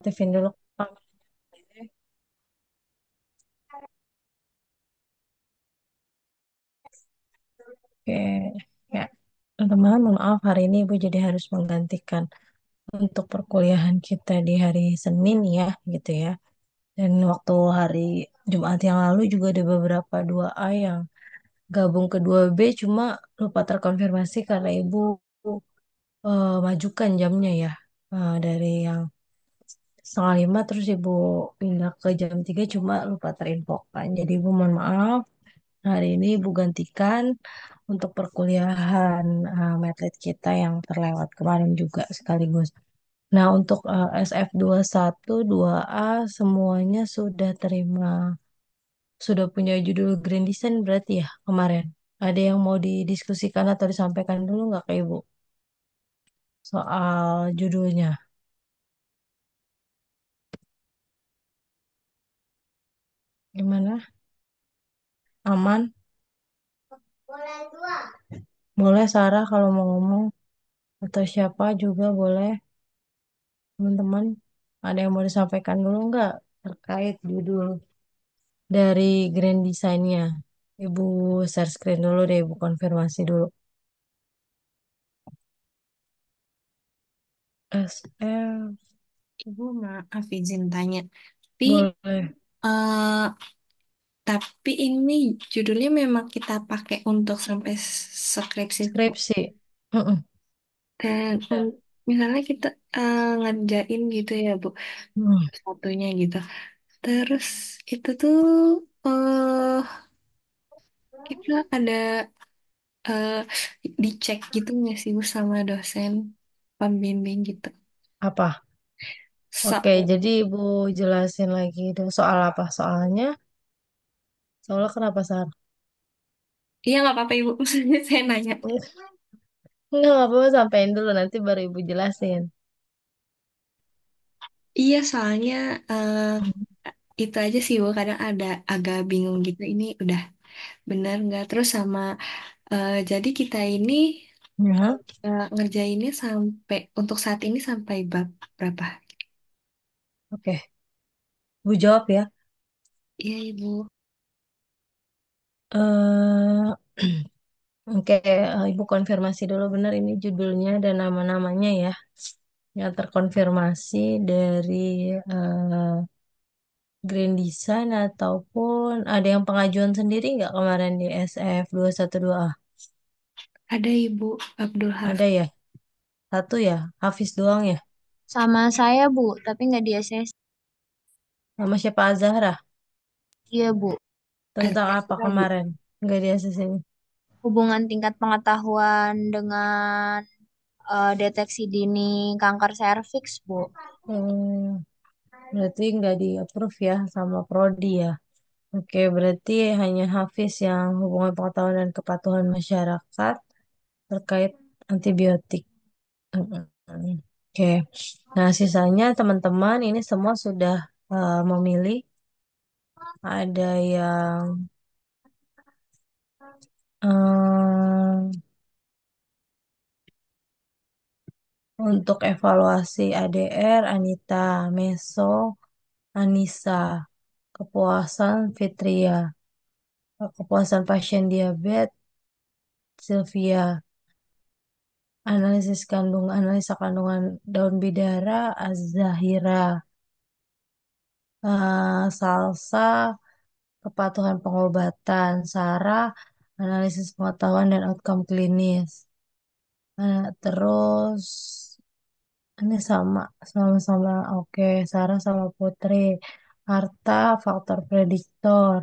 aktifin dulu kameranya. Oke, ya. Teman-teman, mohon maaf hari ini Ibu jadi harus menggantikan untuk perkuliahan kita di hari Senin ya, gitu ya. Dan waktu hari Jumat yang lalu juga ada beberapa 2A yang gabung ke 2B, cuma lupa terkonfirmasi karena Ibu majukan jamnya ya. Dari yang 4:30 terus Ibu pindah ke jam 3, cuma lupa terinfokan. Jadi Ibu mohon maaf, hari ini Ibu gantikan untuk perkuliahan medley kita yang terlewat kemarin juga sekaligus. Nah, untuk SF 2 semuanya sudah terima, sudah punya judul Grand Design berarti ya kemarin. Ada yang mau didiskusikan atau disampaikan dulu nggak ke Ibu soal judulnya? Gimana? Aman? Boleh Sarah kalau mau ngomong, atau siapa juga boleh, teman-teman. Ada yang mau disampaikan dulu nggak terkait judul dari Grand Design-nya? Ibu share screen dulu deh, Ibu konfirmasi dulu. SF, Ibu maaf izin tanya. Tapi boleh. eh, tapi ini judulnya memang kita pakai untuk sampai skripsi. Skripsi. Mm-mm. Dan misalnya kita ngerjain gitu ya Bu, Hmm. satunya gitu. Terus itu tuh kita ada eh, dicek gitu nggak sih Bu sama dosen pembimbing gitu. Apa? Oke, So, jadi Ibu jelasin lagi dong soal apa soalnya? Soalnya kenapa, Sar? iya nggak apa-apa Ibu, maksudnya saya nanya. Nggak apa-apa, sampein dulu nanti baru Ibu jelasin. Iya soalnya eh, Hmm. itu aja sih Bu, kadang ada agak bingung gitu. Ini udah bener nggak? Terus sama jadi kita ini Ya, ngerjainnya sampai untuk saat ini sampai bab berapa? oke. Ibu jawab ya. Iya Ibu. eh Oke, Ibu konfirmasi dulu benar ini judulnya dan nama-namanya ya. Yang terkonfirmasi dari eh, Grand Design ataupun ada yang pengajuan sendiri nggak kemarin di SF 212A? Ada Ibu Abdul Ada Hafiz. ya? Satu ya? Hafiz doang ya? Sama saya, Bu, tapi nggak di ACC. Nama siapa Azahra? Iya, Bu. Tentang apa Azra, Bu. kemarin? Nggak di sini. Hubungan tingkat pengetahuan dengan deteksi dini kanker serviks, Bu. Hmm, berarti nggak di approve ya sama Prodi ya? Oke, berarti hanya Hafiz yang hubungan pengetahuan dan kepatuhan masyarakat terkait antibiotik. Mm-mm. Oke, nah sisanya teman-teman ini semua sudah memilih. Ada yang untuk evaluasi ADR, Anita, Meso, Anissa, kepuasan Fitria, kepuasan pasien diabetes, Sylvia, analisa kandungan daun bidara, Az-Zahira, Salsa, kepatuhan pengobatan, Sarah, analisis pengetahuan dan outcome klinis. Terus ini sama-sama oke. Sarah sama Putri. Harta, faktor prediktor.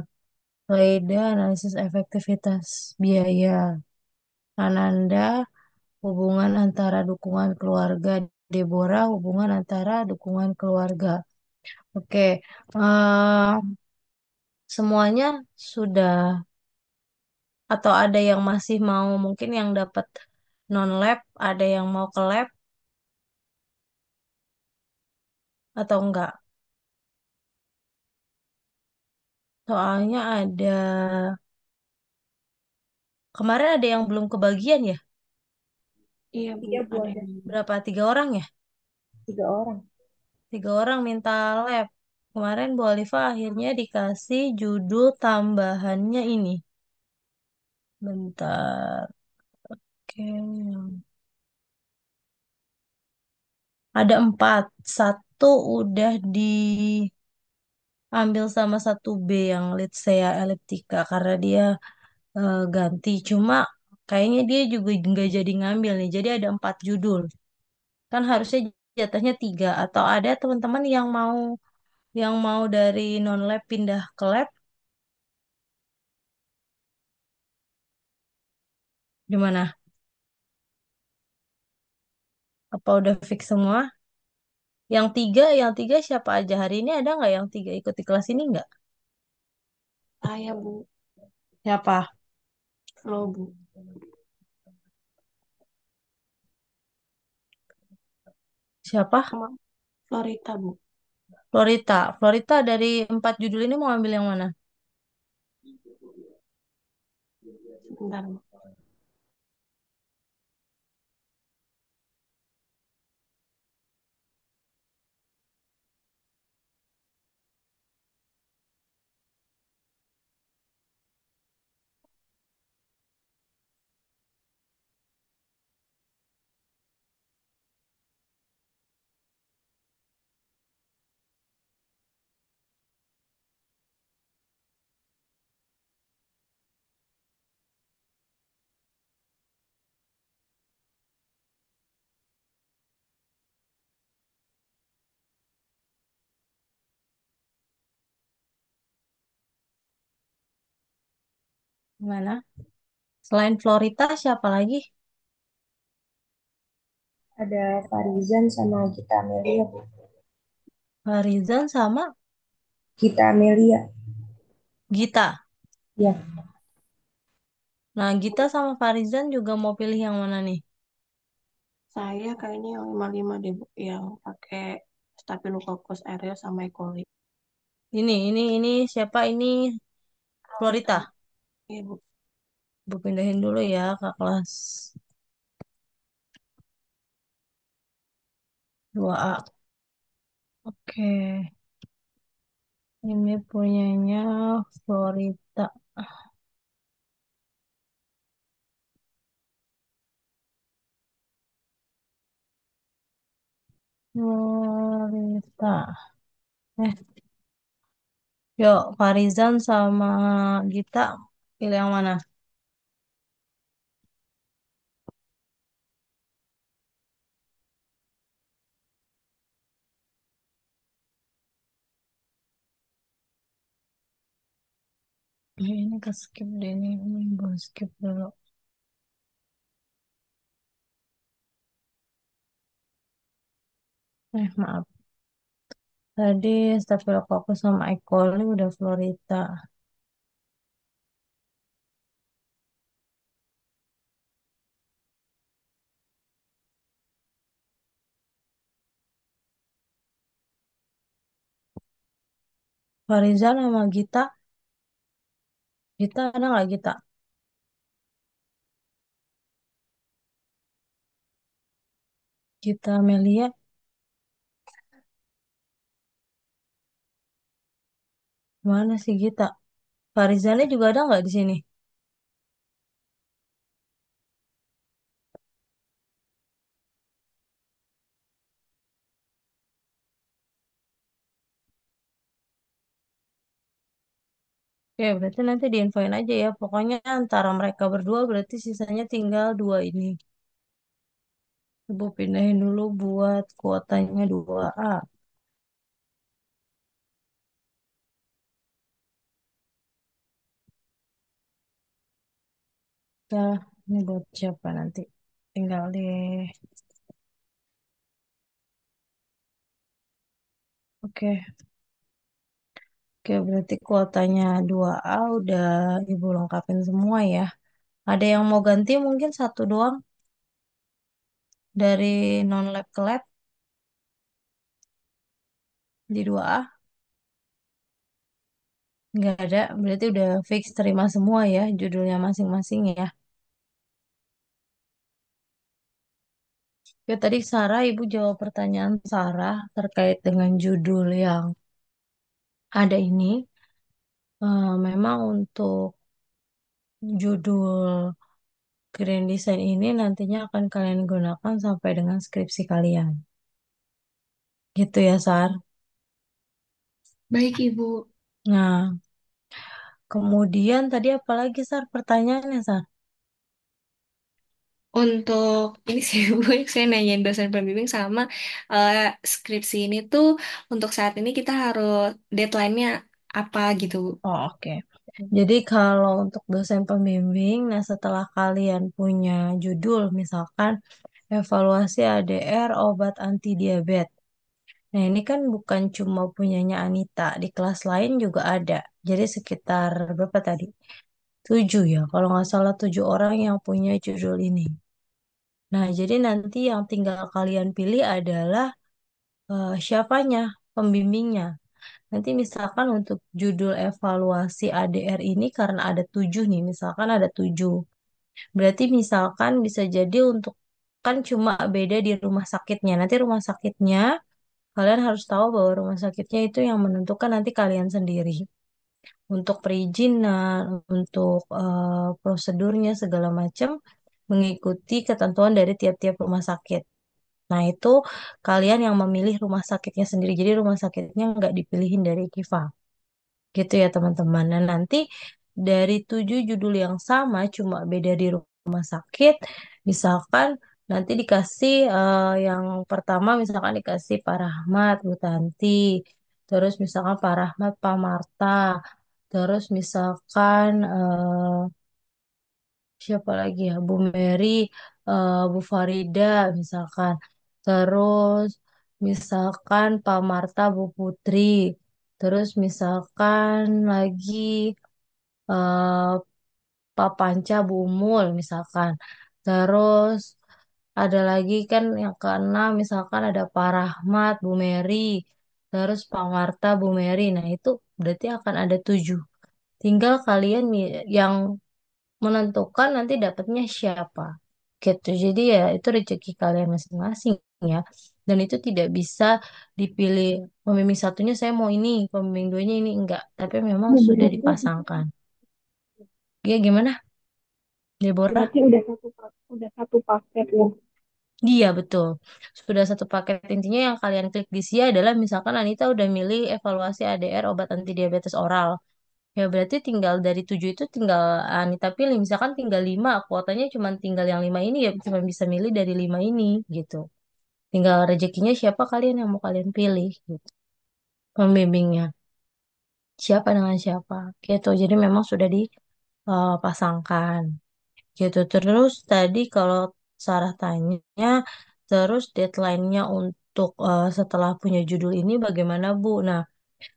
Leida, analisis efektivitas biaya. Ananda, hubungan antara dukungan keluarga. Deborah, hubungan antara dukungan keluarga. Oke, semuanya sudah atau ada yang masih mau mungkin yang dapat non lab, ada yang mau ke lab atau enggak? Soalnya ada kemarin ada yang belum kebagian ya? Iya Bu, Iya, Bu, ada ada yang Berapa? 3 orang ya? 3 orang. Tiga orang minta lab. Kemarin Bu Alifa akhirnya dikasih judul tambahannya ini. Bentar. Oke. Ada empat. Satu udah diambil sama satu B yang Litsea elliptica karena dia ganti. Cuma kayaknya dia juga nggak jadi ngambil nih. Jadi ada empat judul. Kan harusnya jatahnya tiga. Atau ada teman-teman yang mau dari non lab pindah ke lab gimana? Apa udah fix semua? Yang tiga siapa aja hari ini ada nggak yang tiga ikut di kelas ini nggak? Saya Bu, Siapa? Flo Bu, Siapa? sama Florita Bu. Florita. Florita dari empat judul ini mau ambil yang mana? Sebentar Bu. Gimana? Selain Florita siapa lagi? Ada Farizan sama Gita Amelia, Bu. Farizan sama Gita Amelia. Gita. Ya, Nah, Gita sama Farizan juga mau pilih yang mana nih? Saya kayaknya yang 55 deh Bu, yang pakai Staphylococcus aureus sama E. coli. Ini siapa ini? Florita Florita. Bu. Iya Bu. Bu pindahin dulu ya ke kelas 2A. Oke. Ini punyanya Florita. Florita. Eh, yuk, Farizan sama Gita pilih yang mana? Ini ke skip deh ini gue skip dulu. Maaf. Tadi Staphylococcus sama E. coli udah Florita. Farizan sama Gita. Gita ada nggak Gita? Gita Amelia. Mana sih Gita? Farizannya juga ada nggak di sini? Oke, berarti nanti diinfoin aja ya. Pokoknya antara mereka berdua berarti sisanya tinggal dua ini. Ibu pindahin dulu buat kuotanya 2A. Ya, ini buat siapa nanti? Tinggal di... Oke, oke berarti kuotanya 2A udah Ibu lengkapin semua ya. Ada yang mau ganti mungkin satu doang dari non-lab ke lab di 2A? Nggak ada, berarti udah fix terima semua ya judulnya masing-masing ya. Ya tadi Sarah, Ibu jawab pertanyaan Sarah terkait dengan judul yang ada ini. Memang untuk judul Grand Design ini nantinya akan kalian gunakan sampai dengan skripsi kalian. Gitu ya, Sar. Baik, Ibu. Nah, kemudian tadi apa lagi, Sar? Pertanyaannya, Sar? Untuk ini sih, Bu, saya nanyain dosen pembimbing sama eh, skripsi ini tuh untuk saat ini kita harus deadline-nya apa gitu, Bu. Oh, oke. Jadi kalau untuk dosen pembimbing, nah setelah kalian punya judul, misalkan evaluasi ADR obat anti diabetes. Nah, ini kan bukan cuma punyanya Anita, di kelas lain juga ada. Jadi sekitar berapa tadi? 7 ya, kalau nggak salah 7 orang yang punya judul ini. Nah, jadi nanti yang tinggal kalian pilih adalah siapanya, pembimbingnya. Nanti misalkan untuk judul evaluasi ADR ini karena ada 7 nih, misalkan ada 7. Berarti misalkan bisa jadi untuk kan cuma beda di rumah sakitnya. Nanti rumah sakitnya kalian harus tahu bahwa rumah sakitnya itu yang menentukan nanti kalian sendiri. Untuk perizinan, untuk prosedurnya segala macam mengikuti ketentuan dari tiap-tiap rumah sakit. Nah, itu kalian yang memilih rumah sakitnya sendiri. Jadi rumah sakitnya nggak dipilihin dari Kiva. Gitu ya teman-teman. Nah, nanti dari 7 judul yang sama, cuma beda di rumah sakit, misalkan nanti dikasih yang pertama misalkan dikasih Pak Rahmat, Bu Tanti, terus misalkan Pak Rahmat, Pak Marta, terus misalkan siapa lagi ya, Bu Mary, Bu Farida, misalkan, terus misalkan Pak Marta, Bu Putri, terus misalkan lagi eh, Pak Panca Bumul misalkan. Terus ada lagi kan yang keenam misalkan ada Pak Rahmat, Bu Mary, terus Pak Marta, Bu Mary. Nah itu berarti akan ada 7. Tinggal kalian yang menentukan nanti dapatnya siapa. Gitu. Jadi ya itu rezeki kalian masing-masing ya. Dan itu tidak bisa dipilih pembimbing satunya saya mau ini, pembimbing duanya ini enggak. Tapi memang Ya, sudah berarti dipasangkan. Ya gimana, Deborah? berarti udah satu paket ya. Iya, betul. Sudah satu paket. Intinya yang kalian klik di sini adalah misalkan Anita udah milih evaluasi ADR obat anti diabetes oral. Ya berarti tinggal dari 7 itu tinggal Anita pilih. Misalkan tinggal 5, kuotanya cuma tinggal yang 5 ini ya cuma bisa milih dari 5 ini gitu. Tinggal rezekinya siapa kalian yang mau kalian pilih gitu. Pembimbingnya. Siapa dengan siapa. Gitu. Jadi memang sudah dipasangkan. Gitu. Terus tadi kalau Sarah tanya, terus deadline-nya untuk setelah punya judul ini bagaimana Bu? Nah,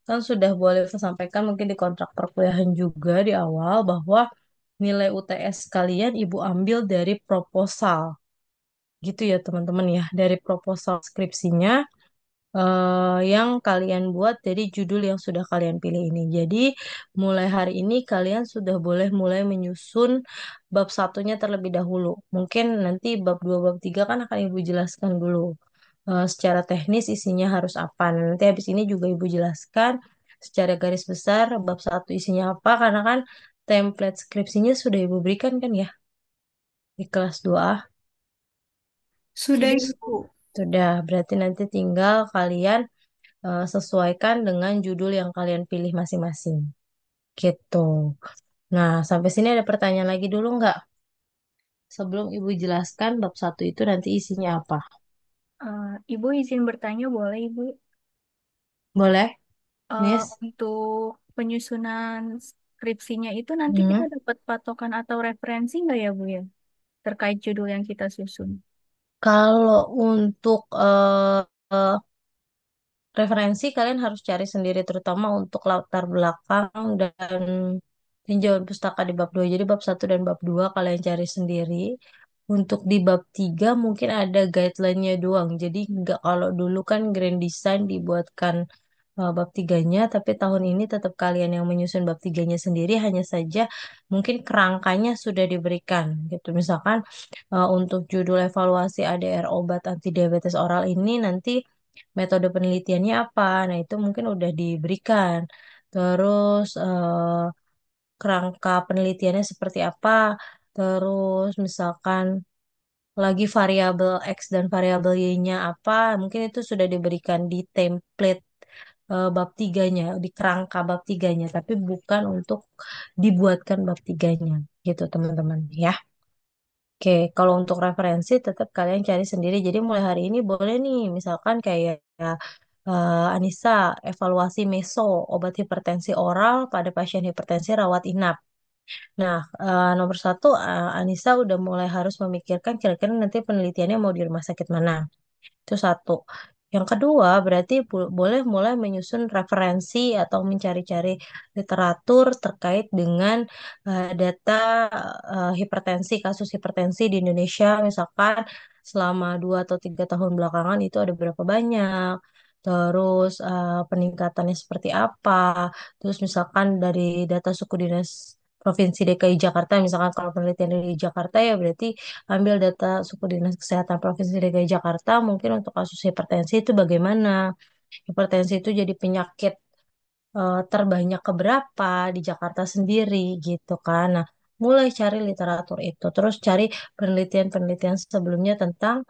kan sudah boleh saya sampaikan mungkin di kontrak perkuliahan juga di awal bahwa nilai UTS kalian Ibu ambil dari proposal. Gitu ya teman-teman ya, dari proposal skripsinya yang kalian buat dari judul yang sudah kalian pilih ini. Jadi, mulai hari ini kalian sudah boleh mulai menyusun bab satunya terlebih dahulu. Mungkin nanti bab 2, bab 3 kan akan Ibu jelaskan dulu. Secara teknis isinya harus apa. Nah, nanti habis ini juga Ibu jelaskan secara garis besar bab satu isinya apa. Karena kan template skripsinya sudah Ibu berikan kan ya di kelas 2A. Sudah, Sudah Ibu. Sudah, berarti nanti tinggal kalian sesuaikan dengan judul yang kalian pilih masing-masing. Gitu. Nah, sampai sini ada pertanyaan lagi dulu nggak? Sebelum Ibu jelaskan bab satu itu nanti isinya apa? Ibu izin bertanya boleh Ibu? Boleh, Eh, Miss? untuk penyusunan skripsinya itu nanti kita Hmm. dapat patokan atau referensi nggak ya Bu ya? Terkait judul yang kita susun. Kalau untuk referensi kalian harus cari sendiri terutama untuk latar belakang dan tinjauan pustaka di bab 2. Jadi bab satu dan bab 2 kalian cari sendiri. Untuk di bab 3 mungkin ada guideline-nya doang. Jadi nggak kalau dulu kan Grand Design dibuatkan bab tiganya, tapi tahun ini tetap kalian yang menyusun bab tiganya sendiri, hanya saja mungkin kerangkanya sudah diberikan gitu. Misalkan untuk judul evaluasi ADR obat anti diabetes oral ini nanti metode penelitiannya apa? Nah, itu mungkin udah diberikan. Terus kerangka penelitiannya seperti apa? Terus misalkan lagi variabel X dan variabel Y-nya apa, mungkin itu sudah diberikan di template bab tiganya, di kerangka bab tiganya, tapi bukan untuk dibuatkan bab tiganya, gitu teman-teman ya. Oke, kalau untuk referensi tetap kalian cari sendiri. Jadi mulai hari ini boleh nih, misalkan kayak Anissa evaluasi meso obat hipertensi oral pada pasien hipertensi rawat inap. Nah, nomor satu, Anissa udah mulai harus memikirkan kira-kira nanti penelitiannya mau di rumah sakit mana. Itu satu. Yang kedua, berarti boleh mulai menyusun referensi atau mencari-cari literatur terkait dengan data hipertensi, kasus hipertensi di Indonesia, misalkan selama 2 atau 3 tahun belakangan itu ada berapa banyak, terus peningkatannya seperti apa, terus misalkan dari data suku dinas Provinsi DKI Jakarta, misalkan kalau penelitian di Jakarta ya berarti ambil data suku dinas kesehatan Provinsi DKI Jakarta mungkin untuk kasus hipertensi itu bagaimana. Hipertensi itu jadi penyakit terbanyak keberapa di Jakarta sendiri gitu kan. Nah, mulai cari literatur itu. Terus cari penelitian-penelitian sebelumnya tentang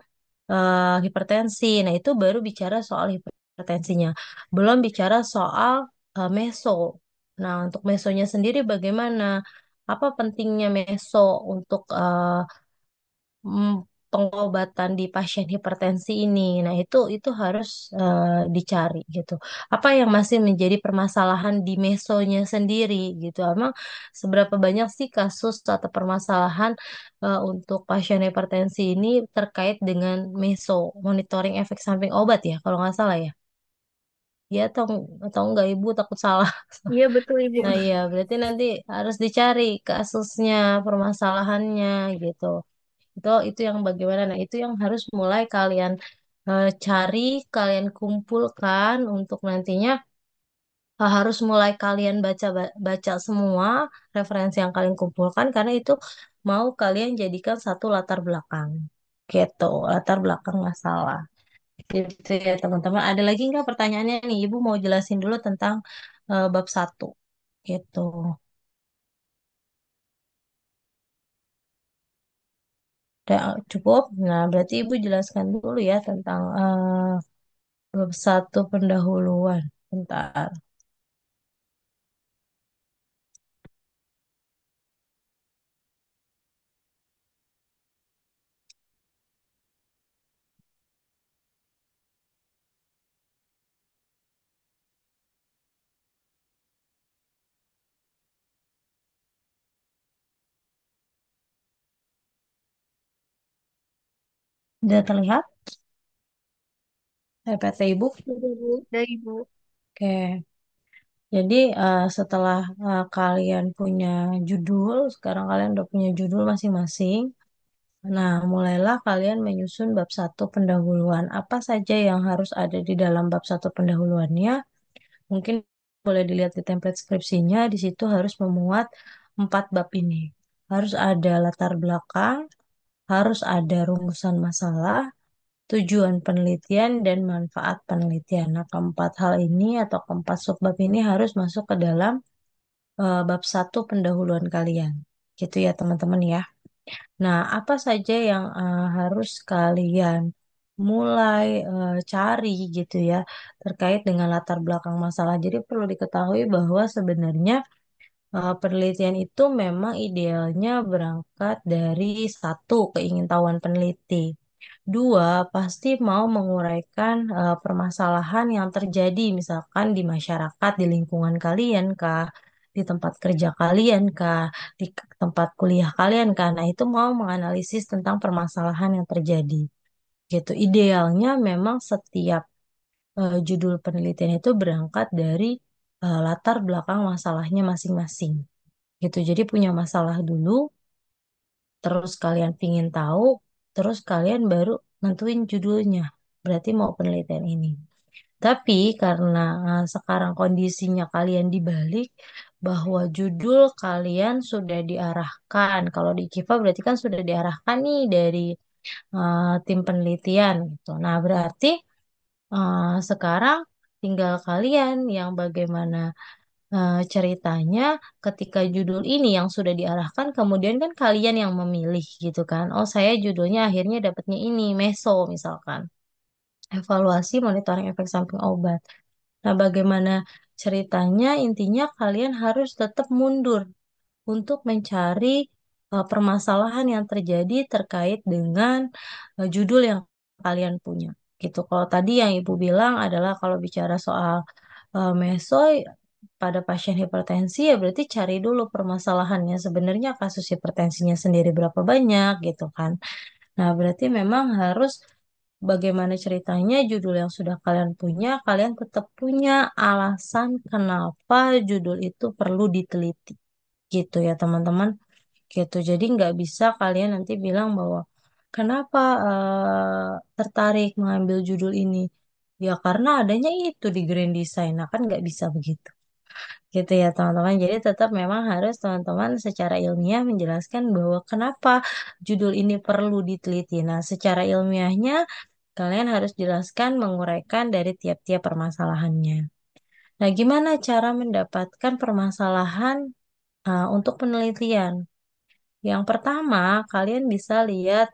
hipertensi. Nah, itu baru bicara soal hipertensinya. Belum bicara soal meso. Nah, untuk mesonya sendiri bagaimana? Apa pentingnya meso untuk mm, pengobatan di pasien hipertensi ini. Nah, itu harus dicari gitu. Apa yang masih menjadi permasalahan di mesonya sendiri gitu. Emang seberapa banyak sih kasus atau permasalahan untuk pasien hipertensi ini terkait dengan meso, monitoring efek samping obat ya, kalau nggak salah ya. Ya atau enggak Ibu takut salah. Iya betul Ibu. Nah, iya, berarti nanti harus dicari kasusnya, permasalahannya gitu. Itu yang bagaimana? Nah, itu yang harus mulai kalian cari, kalian kumpulkan untuk nantinya harus mulai kalian baca semua referensi yang kalian kumpulkan karena itu mau kalian jadikan satu latar belakang. Gitu, latar belakang masalah. Gitu ya, teman-teman. Ada lagi nggak pertanyaannya nih? Ibu mau jelasin dulu tentang bab satu. Gitu. Udah cukup? Nah, berarti Ibu jelaskan dulu ya tentang bab satu pendahuluan. Bentar, udah terlihat PPT Ibu? Udah, Bu. Dari Ibu. Oke, jadi setelah kalian punya judul, sekarang kalian udah punya judul masing-masing. Nah, mulailah kalian menyusun bab satu pendahuluan. Apa saja yang harus ada di dalam bab satu pendahuluannya? Mungkin boleh dilihat di template skripsinya. Di situ harus memuat 4 bab ini. Harus ada latar belakang, harus ada rumusan masalah, tujuan penelitian, dan manfaat penelitian. Nah, keempat hal ini atau keempat subbab ini harus masuk ke dalam bab satu pendahuluan kalian. Gitu ya, teman-teman ya. Nah, apa saja yang harus kalian mulai cari gitu ya terkait dengan latar belakang masalah. Jadi perlu diketahui bahwa sebenarnya penelitian itu memang idealnya berangkat dari satu, keingintahuan peneliti. Dua, pasti mau menguraikan permasalahan yang terjadi misalkan di masyarakat, di lingkungan kalian kah, di tempat kerja kalian kah, di tempat kuliah kalian kah. Nah, itu mau menganalisis tentang permasalahan yang terjadi. Gitu. Idealnya memang setiap judul penelitian itu berangkat dari latar belakang masalahnya masing-masing. Gitu. Jadi punya masalah dulu, terus kalian pingin tahu, terus kalian baru nentuin judulnya. Berarti mau penelitian ini. Tapi karena sekarang kondisinya kalian dibalik, bahwa judul kalian sudah diarahkan. Kalau di IKIPA berarti kan sudah diarahkan nih dari tim penelitian gitu. Nah, berarti sekarang tinggal kalian yang bagaimana ceritanya ketika judul ini yang sudah diarahkan, kemudian kan kalian yang memilih gitu kan. Oh, saya judulnya akhirnya dapatnya ini, meso misalkan. Evaluasi monitoring efek samping obat. Nah, bagaimana ceritanya? Intinya kalian harus tetap mundur untuk mencari permasalahan yang terjadi terkait dengan judul yang kalian punya. Gitu. Kalau tadi yang Ibu bilang adalah kalau bicara soal meso pada pasien hipertensi ya berarti cari dulu permasalahannya. Sebenarnya kasus hipertensinya sendiri berapa banyak gitu kan. Nah, berarti memang harus bagaimana ceritanya judul yang sudah kalian punya, kalian tetap punya alasan kenapa judul itu perlu diteliti. Gitu ya teman-teman. Gitu. Jadi nggak bisa kalian nanti bilang bahwa kenapa tertarik mengambil judul ini. Ya karena adanya itu di Grand Design. Nah kan nggak bisa begitu. Gitu ya teman-teman. Jadi tetap memang harus teman-teman secara ilmiah menjelaskan bahwa kenapa judul ini perlu diteliti. Nah secara ilmiahnya kalian harus jelaskan menguraikan dari tiap-tiap permasalahannya. Nah gimana cara mendapatkan permasalahan untuk penelitian? Yang pertama, kalian bisa lihat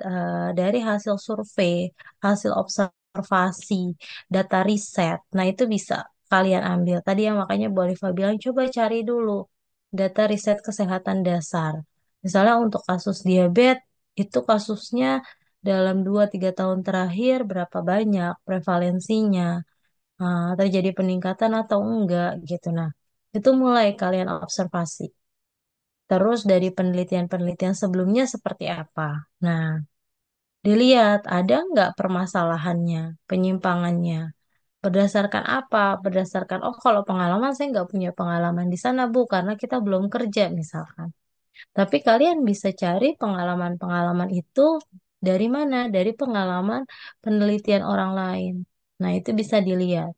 dari hasil survei, hasil observasi, data riset. Nah, itu bisa kalian ambil. Tadi yang makanya Bu Alifa bilang, coba cari dulu data riset kesehatan dasar. Misalnya untuk kasus diabetes, itu kasusnya dalam 2-3 tahun terakhir berapa banyak prevalensinya, terjadi peningkatan atau enggak gitu. Nah, itu mulai kalian observasi. Terus dari penelitian-penelitian sebelumnya seperti apa? Nah, dilihat ada nggak permasalahannya, penyimpangannya. Berdasarkan apa? Berdasarkan, oh kalau pengalaman saya nggak punya pengalaman di sana Bu, karena kita belum kerja misalkan. Tapi kalian bisa cari pengalaman-pengalaman itu dari mana? Dari pengalaman penelitian orang lain. Nah, itu bisa dilihat.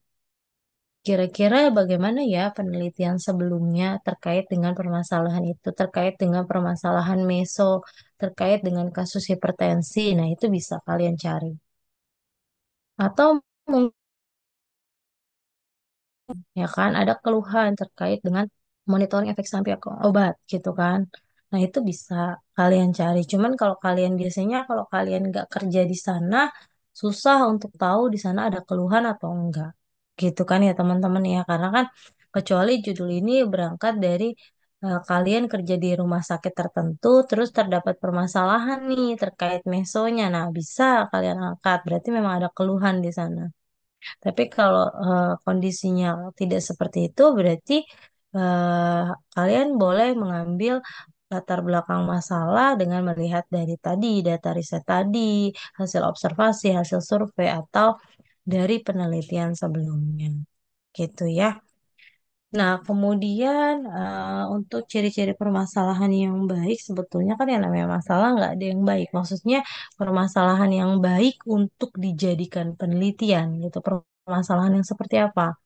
Kira-kira bagaimana ya penelitian sebelumnya terkait dengan permasalahan itu, terkait dengan permasalahan meso, terkait dengan kasus hipertensi. Nah, itu bisa kalian cari. Atau mungkin ya kan ada keluhan terkait dengan monitoring efek samping obat gitu kan. Nah, itu bisa kalian cari. Cuman kalau kalian biasanya kalau kalian nggak kerja di sana, susah untuk tahu di sana ada keluhan atau enggak. Gitu kan ya teman-teman ya. Karena kan kecuali judul ini berangkat dari kalian kerja di rumah sakit tertentu, terus terdapat permasalahan nih terkait mesonya. Nah, bisa kalian angkat. Berarti memang ada keluhan di sana. Tapi kalau kondisinya tidak seperti itu, berarti eh, kalian boleh mengambil latar belakang masalah dengan melihat dari tadi, data riset tadi, hasil observasi, hasil survei, atau dari penelitian sebelumnya. Gitu ya. Nah, kemudian untuk ciri-ciri permasalahan yang baik, sebetulnya kan yang namanya masalah nggak ada yang baik. Maksudnya permasalahan yang baik untuk dijadikan penelitian gitu. Permasalahan yang seperti apa?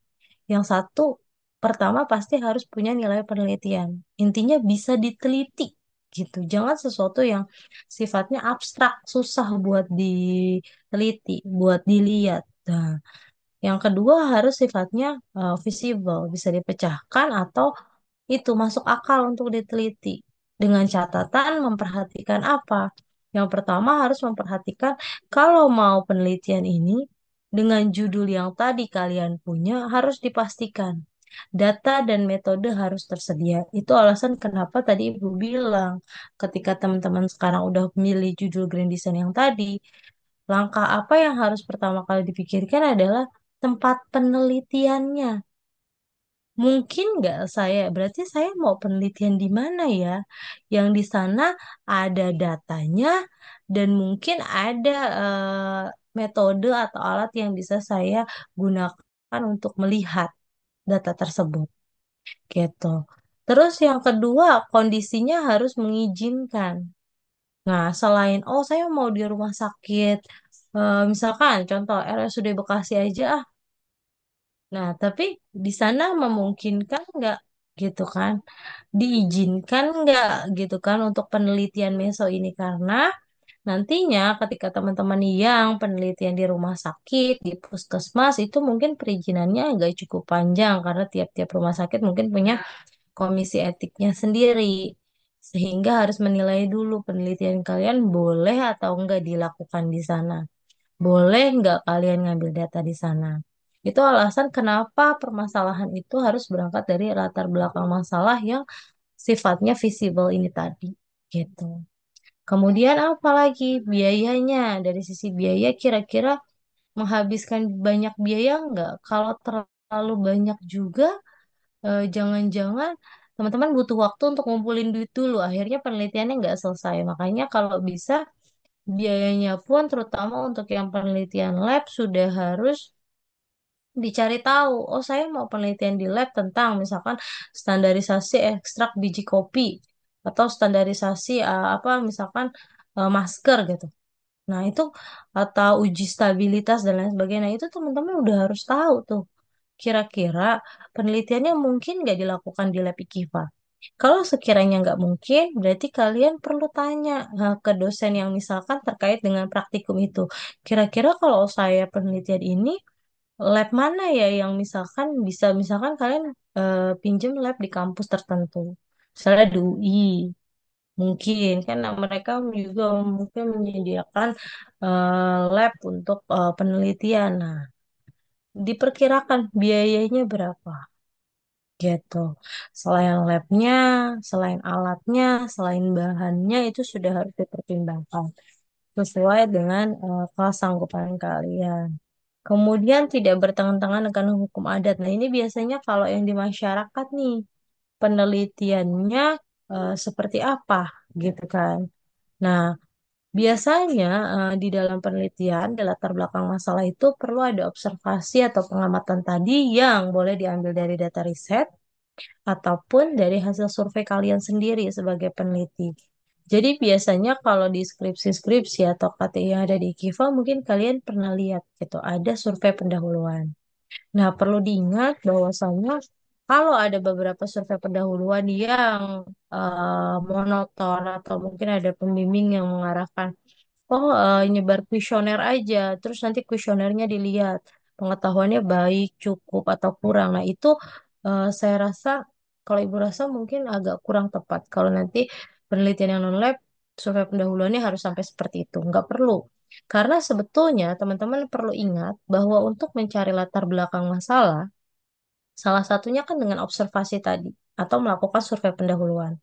Yang satu, pertama pasti harus punya nilai penelitian. Intinya bisa diteliti gitu. Jangan sesuatu yang sifatnya abstrak, susah buat diteliti, buat dilihat. Nah, yang kedua harus sifatnya visible, bisa dipecahkan atau itu masuk akal untuk diteliti. Dengan catatan memperhatikan apa? Yang pertama harus memperhatikan kalau mau penelitian ini dengan judul yang tadi kalian punya harus dipastikan data dan metode harus tersedia. Itu alasan kenapa tadi Ibu bilang ketika teman-teman sekarang udah milih judul Grand Design yang tadi, langkah apa yang harus pertama kali dipikirkan adalah tempat penelitiannya. Mungkin nggak saya, berarti saya mau penelitian di mana ya? Yang di sana ada datanya dan mungkin ada metode atau alat yang bisa saya gunakan untuk melihat data tersebut, gitu. Terus yang kedua, kondisinya harus mengizinkan. Nah, selain, oh saya mau di rumah sakit, misalkan contoh RSUD Bekasi aja, Nah, tapi di sana memungkinkan nggak gitu kan? Diizinkan nggak gitu kan untuk penelitian meso ini karena nantinya ketika teman-teman yang penelitian di rumah sakit, di puskesmas itu mungkin perizinannya agak cukup panjang karena tiap-tiap rumah sakit mungkin punya komisi etiknya sendiri. Sehingga harus menilai dulu penelitian kalian boleh atau enggak dilakukan di sana. Boleh nggak kalian ngambil data di sana? Itu alasan kenapa permasalahan itu harus berangkat dari latar belakang masalah yang sifatnya visible ini tadi. Gitu. Kemudian apa lagi? Biayanya. Dari sisi biaya kira-kira menghabiskan banyak biaya nggak? Kalau terlalu banyak juga, jangan-jangan teman-teman butuh waktu untuk ngumpulin duit dulu. Akhirnya penelitiannya nggak selesai. Makanya kalau bisa biayanya pun terutama untuk yang penelitian lab sudah harus dicari tahu. Oh, saya mau penelitian di lab tentang misalkan standarisasi ekstrak biji kopi atau standarisasi apa misalkan masker gitu. Nah, itu atau uji stabilitas dan lain sebagainya. Nah, itu teman-teman udah harus tahu tuh. Kira-kira penelitiannya mungkin nggak dilakukan di lab IKIVA. Kalau sekiranya nggak mungkin, berarti kalian perlu tanya ke dosen yang misalkan terkait dengan praktikum itu. Kira-kira kalau saya penelitian ini, lab mana ya yang misalkan bisa, misalkan kalian pinjem lab di kampus tertentu. Misalnya di UI, mungkin kan mereka juga mungkin menyediakan lab untuk penelitian. Nah, diperkirakan biayanya berapa gitu. Selain labnya, selain alatnya, selain bahannya itu sudah harus dipertimbangkan sesuai dengan kesanggupan kalian. Kemudian tidak bertentangan dengan hukum adat. Nah, ini biasanya kalau yang di masyarakat nih penelitiannya seperti apa gitu kan. Nah, biasanya di dalam penelitian, di latar belakang masalah itu perlu ada observasi atau pengamatan tadi yang boleh diambil dari data riset ataupun dari hasil survei kalian sendiri sebagai peneliti. Jadi biasanya kalau di skripsi-skripsi atau KTI yang ada di Kiva mungkin kalian pernah lihat gitu, ada survei pendahuluan. Nah, perlu diingat bahwasannya kalau ada beberapa survei pendahuluan yang monoton atau mungkin ada pembimbing yang mengarahkan oh, nyebar kuesioner aja, terus nanti kuesionernya dilihat pengetahuannya baik, cukup atau kurang. Nah, itu saya rasa kalau Ibu rasa mungkin agak kurang tepat. Kalau nanti penelitian yang non-lab, survei pendahuluannya harus sampai seperti itu. Nggak perlu. Karena sebetulnya teman-teman perlu ingat bahwa untuk mencari latar belakang masalah, salah satunya kan dengan observasi tadi atau melakukan survei pendahuluan.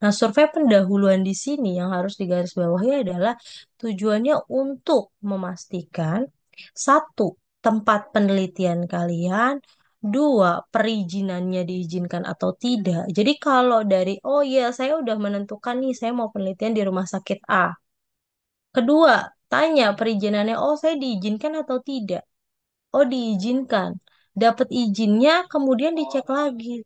Nah, survei pendahuluan di sini yang harus digarisbawahi adalah tujuannya untuk memastikan satu, tempat penelitian kalian, dua, perizinannya diizinkan atau tidak. Jadi kalau dari, oh iya, saya udah menentukan nih, saya mau penelitian di rumah sakit A. Kedua, tanya perizinannya, oh saya diizinkan atau tidak. Oh diizinkan. Dapat izinnya, kemudian dicek lagi.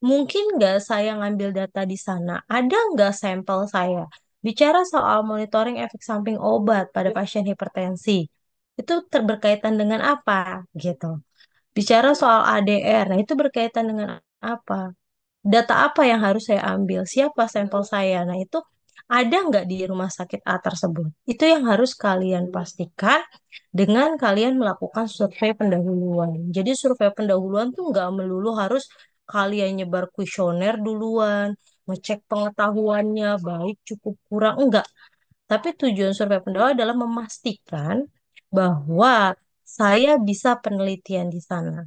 Mungkin nggak saya ngambil data di sana? Ada nggak sampel saya? Bicara soal monitoring efek samping obat pada pasien hipertensi, itu berkaitan dengan apa gitu? Bicara soal ADR, nah itu berkaitan dengan apa? Data apa yang harus saya ambil? Siapa sampel saya? Nah itu ada nggak di rumah sakit A tersebut? Itu yang harus kalian pastikan dengan kalian melakukan survei pendahuluan. Jadi survei pendahuluan tuh nggak melulu harus kalian nyebar kuesioner duluan, ngecek pengetahuannya baik cukup kurang enggak. Tapi tujuan survei pendahuluan adalah memastikan bahwa saya bisa penelitian di sana.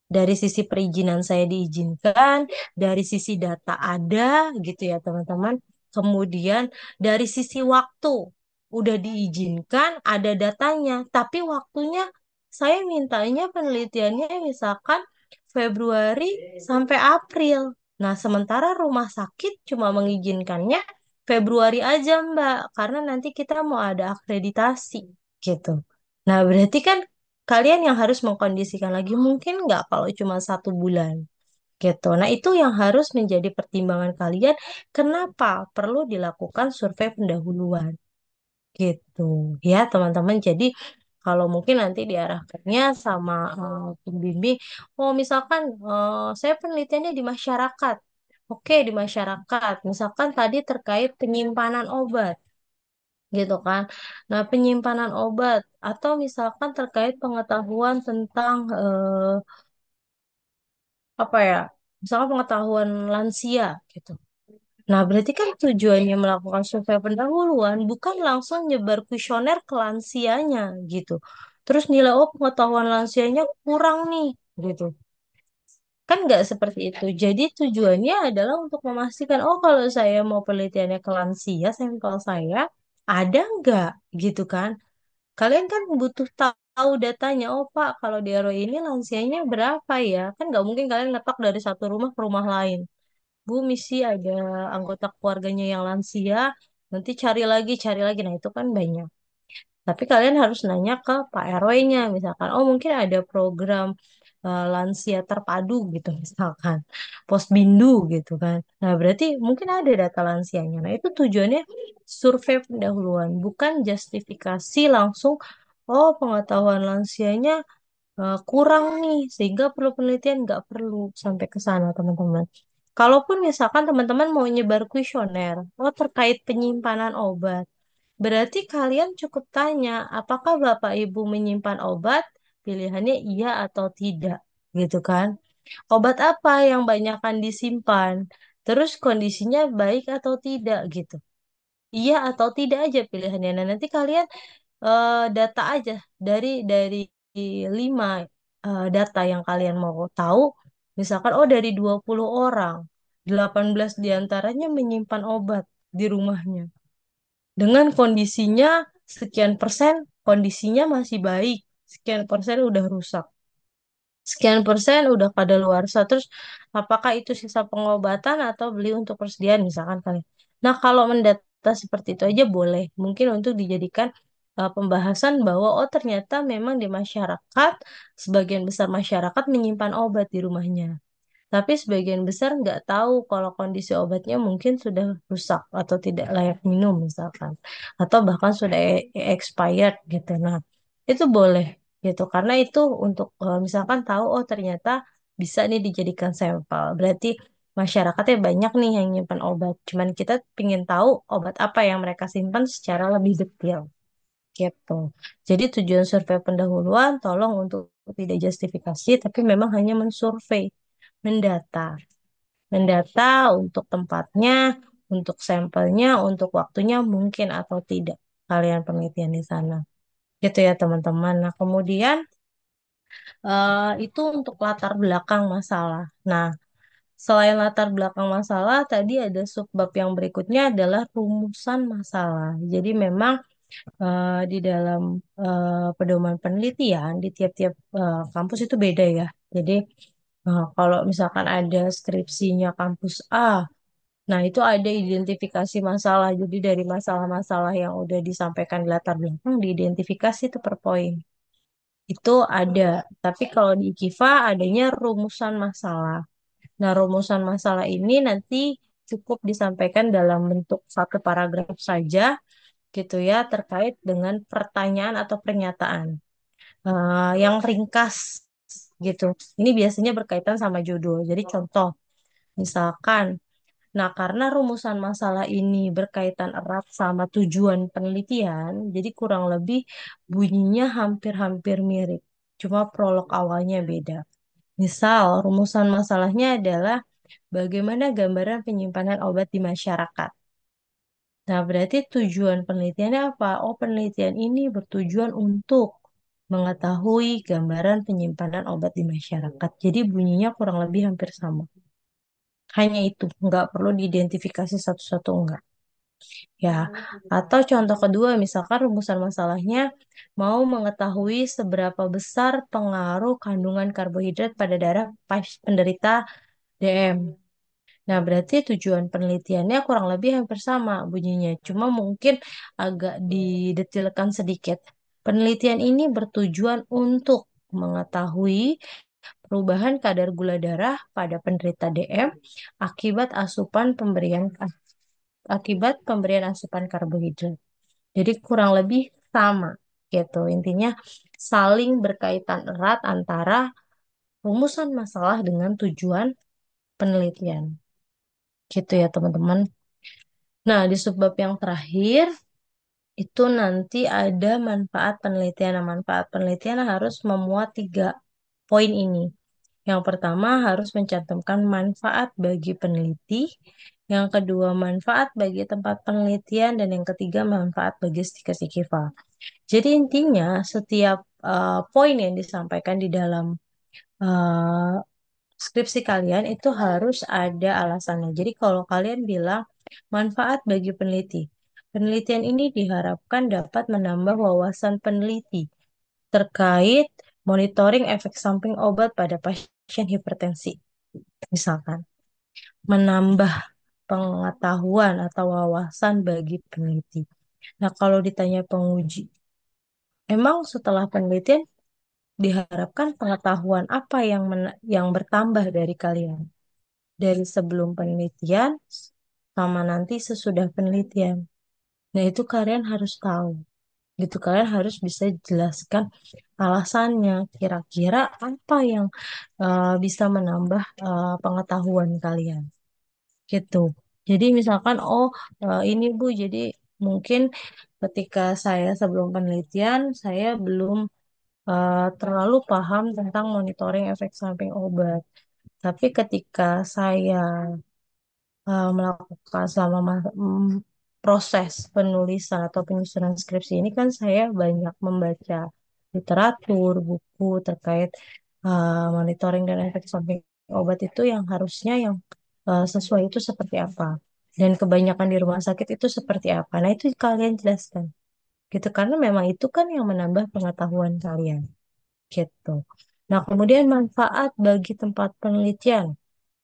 Dari sisi perizinan saya diizinkan, dari sisi data ada gitu ya teman-teman. Kemudian dari sisi waktu udah diizinkan, ada datanya, tapi waktunya saya mintanya penelitiannya misalkan Februari sampai April. Nah, sementara rumah sakit cuma mengizinkannya Februari aja, Mbak, karena nanti kita mau ada akreditasi gitu. Nah, berarti kan kalian yang harus mengkondisikan lagi mungkin nggak kalau cuma 1 bulan gitu. Nah, itu yang harus menjadi pertimbangan kalian. Kenapa perlu dilakukan survei pendahuluan gitu ya teman-teman. Jadi Kalau mungkin nanti diarahkannya sama pembimbing, oh misalkan saya penelitiannya di masyarakat. Oke, di masyarakat. Misalkan tadi terkait penyimpanan obat, gitu kan. Nah, penyimpanan obat atau misalkan terkait pengetahuan tentang apa ya? Misalkan pengetahuan lansia gitu. Nah, berarti kan tujuannya melakukan survei pendahuluan bukan langsung nyebar kuesioner ke lansianya gitu. Terus nilai, oh pengetahuan lansianya kurang nih gitu. Kan nggak seperti itu. Jadi tujuannya adalah untuk memastikan, oh kalau saya mau penelitiannya ke lansia, sampel saya ada nggak gitu kan. Kalian kan butuh tahu datanya. Oh Pak, kalau di RW ini lansianya berapa ya? Kan nggak mungkin kalian ngetok dari satu rumah ke rumah lain. Bu, misi ada anggota keluarganya yang lansia, nanti cari lagi. Nah, itu kan banyak. Tapi kalian harus nanya ke Pak RW-nya, misalkan, oh mungkin ada program lansia terpadu gitu, misalkan, Posbindu gitu kan. Nah, berarti mungkin ada data lansianya. Nah, itu tujuannya survei pendahuluan, bukan justifikasi langsung, oh pengetahuan lansianya kurang nih sehingga perlu penelitian nggak perlu sampai ke sana teman-teman. Kalaupun misalkan teman-teman mau nyebar kuesioner, oh terkait penyimpanan obat, berarti kalian cukup tanya apakah Bapak Ibu menyimpan obat? Pilihannya iya atau tidak, gitu kan? Obat apa yang banyakkan disimpan? Terus kondisinya baik atau tidak gitu. Iya atau tidak aja pilihannya. Nah, nanti kalian data aja dari 5 data yang kalian mau tahu, misalkan oh dari 20 orang, 18 diantaranya menyimpan obat di rumahnya. Dengan kondisinya sekian persen, kondisinya masih baik, sekian persen udah rusak. Sekian persen udah kadaluarsa. Terus apakah itu sisa pengobatan atau beli untuk persediaan misalkan kali. Nah, kalau mendata seperti itu aja boleh. Mungkin untuk dijadikan pembahasan bahwa oh ternyata memang di masyarakat sebagian besar masyarakat menyimpan obat di rumahnya. Tapi sebagian besar nggak tahu kalau kondisi obatnya mungkin sudah rusak atau tidak layak minum misalkan. Atau bahkan sudah expired gitu. Nah, itu boleh gitu. Karena itu untuk misalkan tahu oh ternyata bisa nih dijadikan sampel. Berarti masyarakatnya banyak nih yang nyimpan obat. Cuman kita ingin tahu obat apa yang mereka simpan secara lebih detail gitu. Jadi tujuan survei pendahuluan tolong untuk tidak justifikasi tapi memang hanya mensurvei, mendata. Mendata untuk tempatnya, untuk sampelnya, untuk waktunya mungkin atau tidak kalian penelitian di sana. Gitu ya teman-teman. Nah, kemudian itu untuk latar belakang masalah. Nah, selain latar belakang masalah, tadi ada subbab yang berikutnya adalah rumusan masalah. Jadi memang di dalam pedoman penelitian di tiap-tiap kampus itu beda ya. Jadi kalau misalkan ada skripsinya kampus A, nah itu ada identifikasi masalah. Jadi dari masalah-masalah yang udah disampaikan di latar belakang diidentifikasi itu per poin. Itu ada. Tapi kalau di IKIFA adanya rumusan masalah. Nah, rumusan masalah ini nanti cukup disampaikan dalam bentuk satu paragraf saja gitu ya terkait dengan pertanyaan atau pernyataan yang ringkas gitu. Ini biasanya berkaitan sama judul. Jadi contoh, misalkan, nah karena rumusan masalah ini berkaitan erat sama tujuan penelitian, jadi kurang lebih bunyinya hampir-hampir mirip. Cuma prolog awalnya beda. Misal, rumusan masalahnya adalah bagaimana gambaran penyimpanan obat di masyarakat. Nah, berarti tujuan penelitiannya apa? Oh, penelitian ini bertujuan untuk mengetahui gambaran penyimpanan obat di masyarakat. Jadi bunyinya kurang lebih hampir sama. Hanya itu, nggak perlu diidentifikasi satu-satu, enggak. Ya, atau contoh kedua, misalkan rumusan masalahnya mau mengetahui seberapa besar pengaruh kandungan karbohidrat pada darah penderita DM. Nah, berarti tujuan penelitiannya kurang lebih hampir sama bunyinya. Cuma mungkin agak didetilkan sedikit. Penelitian ini bertujuan untuk mengetahui perubahan kadar gula darah pada penderita DM akibat asupan pemberian asupan karbohidrat. Jadi kurang lebih sama. gitu. Intinya saling berkaitan erat antara rumusan masalah dengan tujuan penelitian. Gitu ya teman-teman. Nah, di subbab yang terakhir itu nanti ada manfaat penelitian. Nah, manfaat penelitian harus memuat 3 poin ini. Yang pertama harus mencantumkan manfaat bagi peneliti, yang kedua manfaat bagi tempat penelitian, dan yang ketiga manfaat bagi stiker-stiker. Jadi intinya setiap poin yang disampaikan di dalam eh, skripsi kalian itu harus ada alasannya. Jadi kalau kalian bilang manfaat bagi peneliti, penelitian ini diharapkan dapat menambah wawasan peneliti terkait monitoring efek samping obat pada pasien hipertensi. Misalkan, menambah pengetahuan atau wawasan bagi peneliti. Nah, kalau ditanya penguji, emang setelah penelitian diharapkan pengetahuan apa yang bertambah dari kalian? Dari sebelum penelitian sama nanti sesudah penelitian. Nah, itu kalian harus tahu. Gitu kalian harus bisa jelaskan alasannya. Kira-kira apa yang bisa menambah pengetahuan kalian. Gitu. Jadi misalkan, oh ini Bu, jadi mungkin ketika saya sebelum penelitian, saya belum terlalu paham tentang monitoring efek samping obat. Tapi ketika saya melakukan selama proses penulisan atau penyusunan skripsi ini kan saya banyak membaca literatur, buku terkait monitoring dan efek samping obat itu yang harusnya yang sesuai itu seperti apa. Dan kebanyakan di rumah sakit itu seperti apa. Nah, itu kalian jelaskan. Gitu, karena memang itu kan yang menambah pengetahuan kalian. Gitu. Nah, kemudian manfaat bagi tempat penelitian.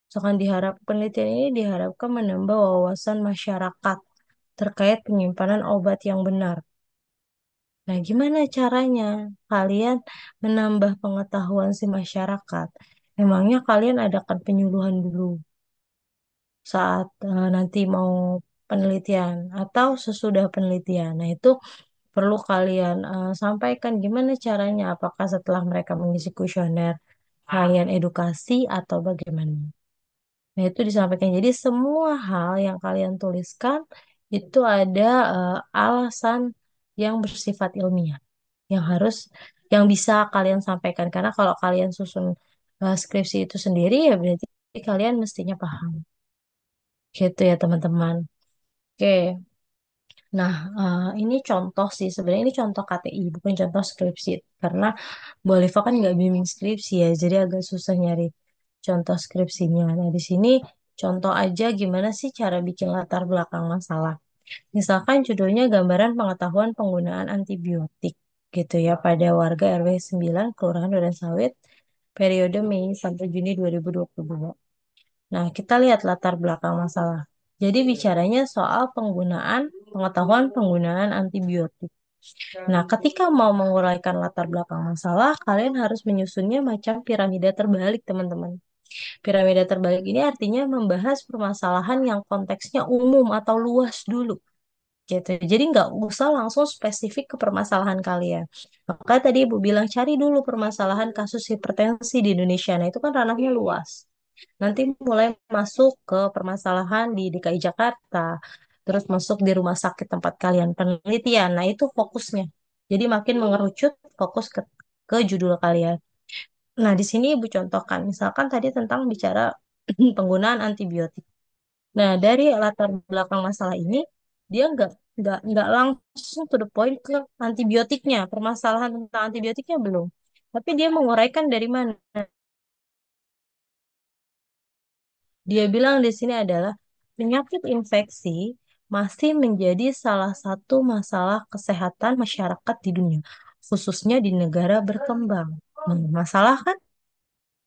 Misalkan penelitian ini diharapkan menambah wawasan masyarakat terkait penyimpanan obat yang benar. Nah, gimana caranya kalian menambah pengetahuan si masyarakat? Memangnya kalian adakan penyuluhan dulu saat nanti mau penelitian atau sesudah penelitian. Nah, itu perlu kalian sampaikan gimana caranya. Apakah setelah mereka mengisi kuesioner kalian edukasi atau bagaimana? Nah, itu disampaikan. Jadi semua hal yang kalian tuliskan itu ada alasan yang bersifat ilmiah yang yang bisa kalian sampaikan. Karena kalau kalian susun skripsi itu sendiri ya berarti kalian mestinya paham. Gitu ya teman-teman. Oke. Nah, ini contoh sih. Sebenarnya ini contoh KTI, bukan contoh skripsi. Karena Bu Alifa kan nggak bimbing skripsi ya, jadi agak susah nyari contoh skripsinya. Nah, di sini contoh aja gimana sih cara bikin latar belakang masalah. Misalkan judulnya gambaran pengetahuan penggunaan antibiotik gitu ya pada warga RW 9 Kelurahan Durensawit periode Mei sampai Juni 2022. Nah, kita lihat latar belakang masalah. Jadi bicaranya soal pengetahuan penggunaan antibiotik. Nah, ketika mau menguraikan latar belakang masalah, kalian harus menyusunnya macam piramida terbalik, teman-teman. Piramida terbalik ini artinya membahas permasalahan yang konteksnya umum atau luas dulu. Gitu. Jadi nggak usah langsung spesifik ke permasalahan kalian. Maka tadi Ibu bilang cari dulu permasalahan kasus hipertensi di Indonesia. Nah, itu kan ranahnya luas. Nanti mulai masuk ke permasalahan di DKI Jakarta, terus masuk di rumah sakit tempat kalian penelitian. Nah, itu fokusnya. Jadi makin mengerucut fokus ke judul kalian. Nah, di sini Ibu contohkan, misalkan tadi tentang bicara penggunaan antibiotik. Nah, dari latar belakang masalah ini, dia nggak langsung to the point ke antibiotiknya, permasalahan tentang antibiotiknya belum. Tapi dia menguraikan dari mana. Dia bilang di sini adalah penyakit infeksi masih menjadi salah satu masalah kesehatan masyarakat di dunia, khususnya di negara berkembang. Masalah kan?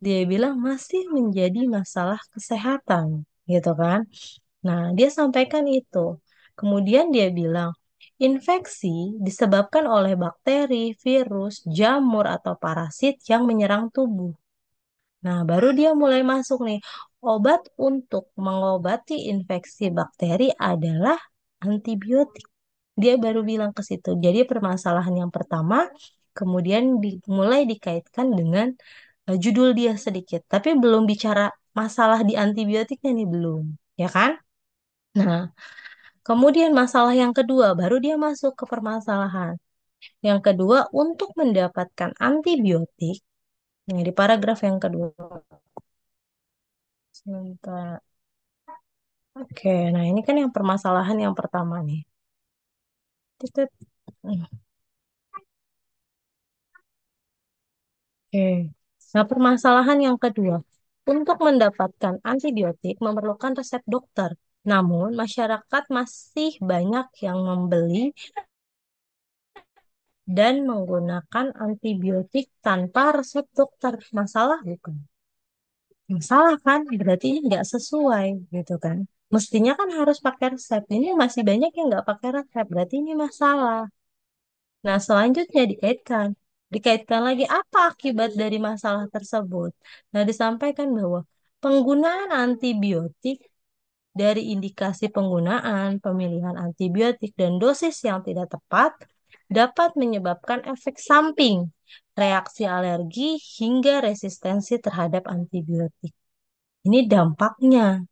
Dia bilang masih menjadi masalah kesehatan, gitu kan? Nah, dia sampaikan itu. Kemudian dia bilang, infeksi disebabkan oleh bakteri, virus, jamur, atau parasit yang menyerang tubuh. Nah, baru dia mulai masuk nih. Obat untuk mengobati infeksi bakteri adalah antibiotik. dia baru bilang ke situ. Jadi permasalahan yang pertama kemudian mulai dikaitkan dengan judul dia sedikit, tapi belum bicara masalah di antibiotiknya nih belum, ya kan? Nah, kemudian masalah yang kedua baru dia masuk ke permasalahan. Yang kedua, untuk mendapatkan antibiotik, nah di paragraf yang kedua. Sebentar. Oke, nah ini kan yang permasalahan yang pertama nih. Titit. Oke. Nah, permasalahan yang kedua. Untuk mendapatkan antibiotik memerlukan resep dokter. Namun, masyarakat masih banyak yang membeli dan menggunakan antibiotik tanpa resep dokter. Masalah bukan? Masalah kan? Berarti ini nggak sesuai gitu kan? Mestinya kan harus pakai resep. Ini masih banyak yang nggak pakai resep. Berarti ini masalah. Nah, selanjutnya dikaitkan lagi apa akibat dari masalah tersebut. Nah, disampaikan bahwa penggunaan antibiotik dari indikasi penggunaan, pemilihan antibiotik, dan dosis yang tidak tepat dapat menyebabkan efek samping, reaksi alergi, hingga resistensi terhadap antibiotik. Ini dampaknya.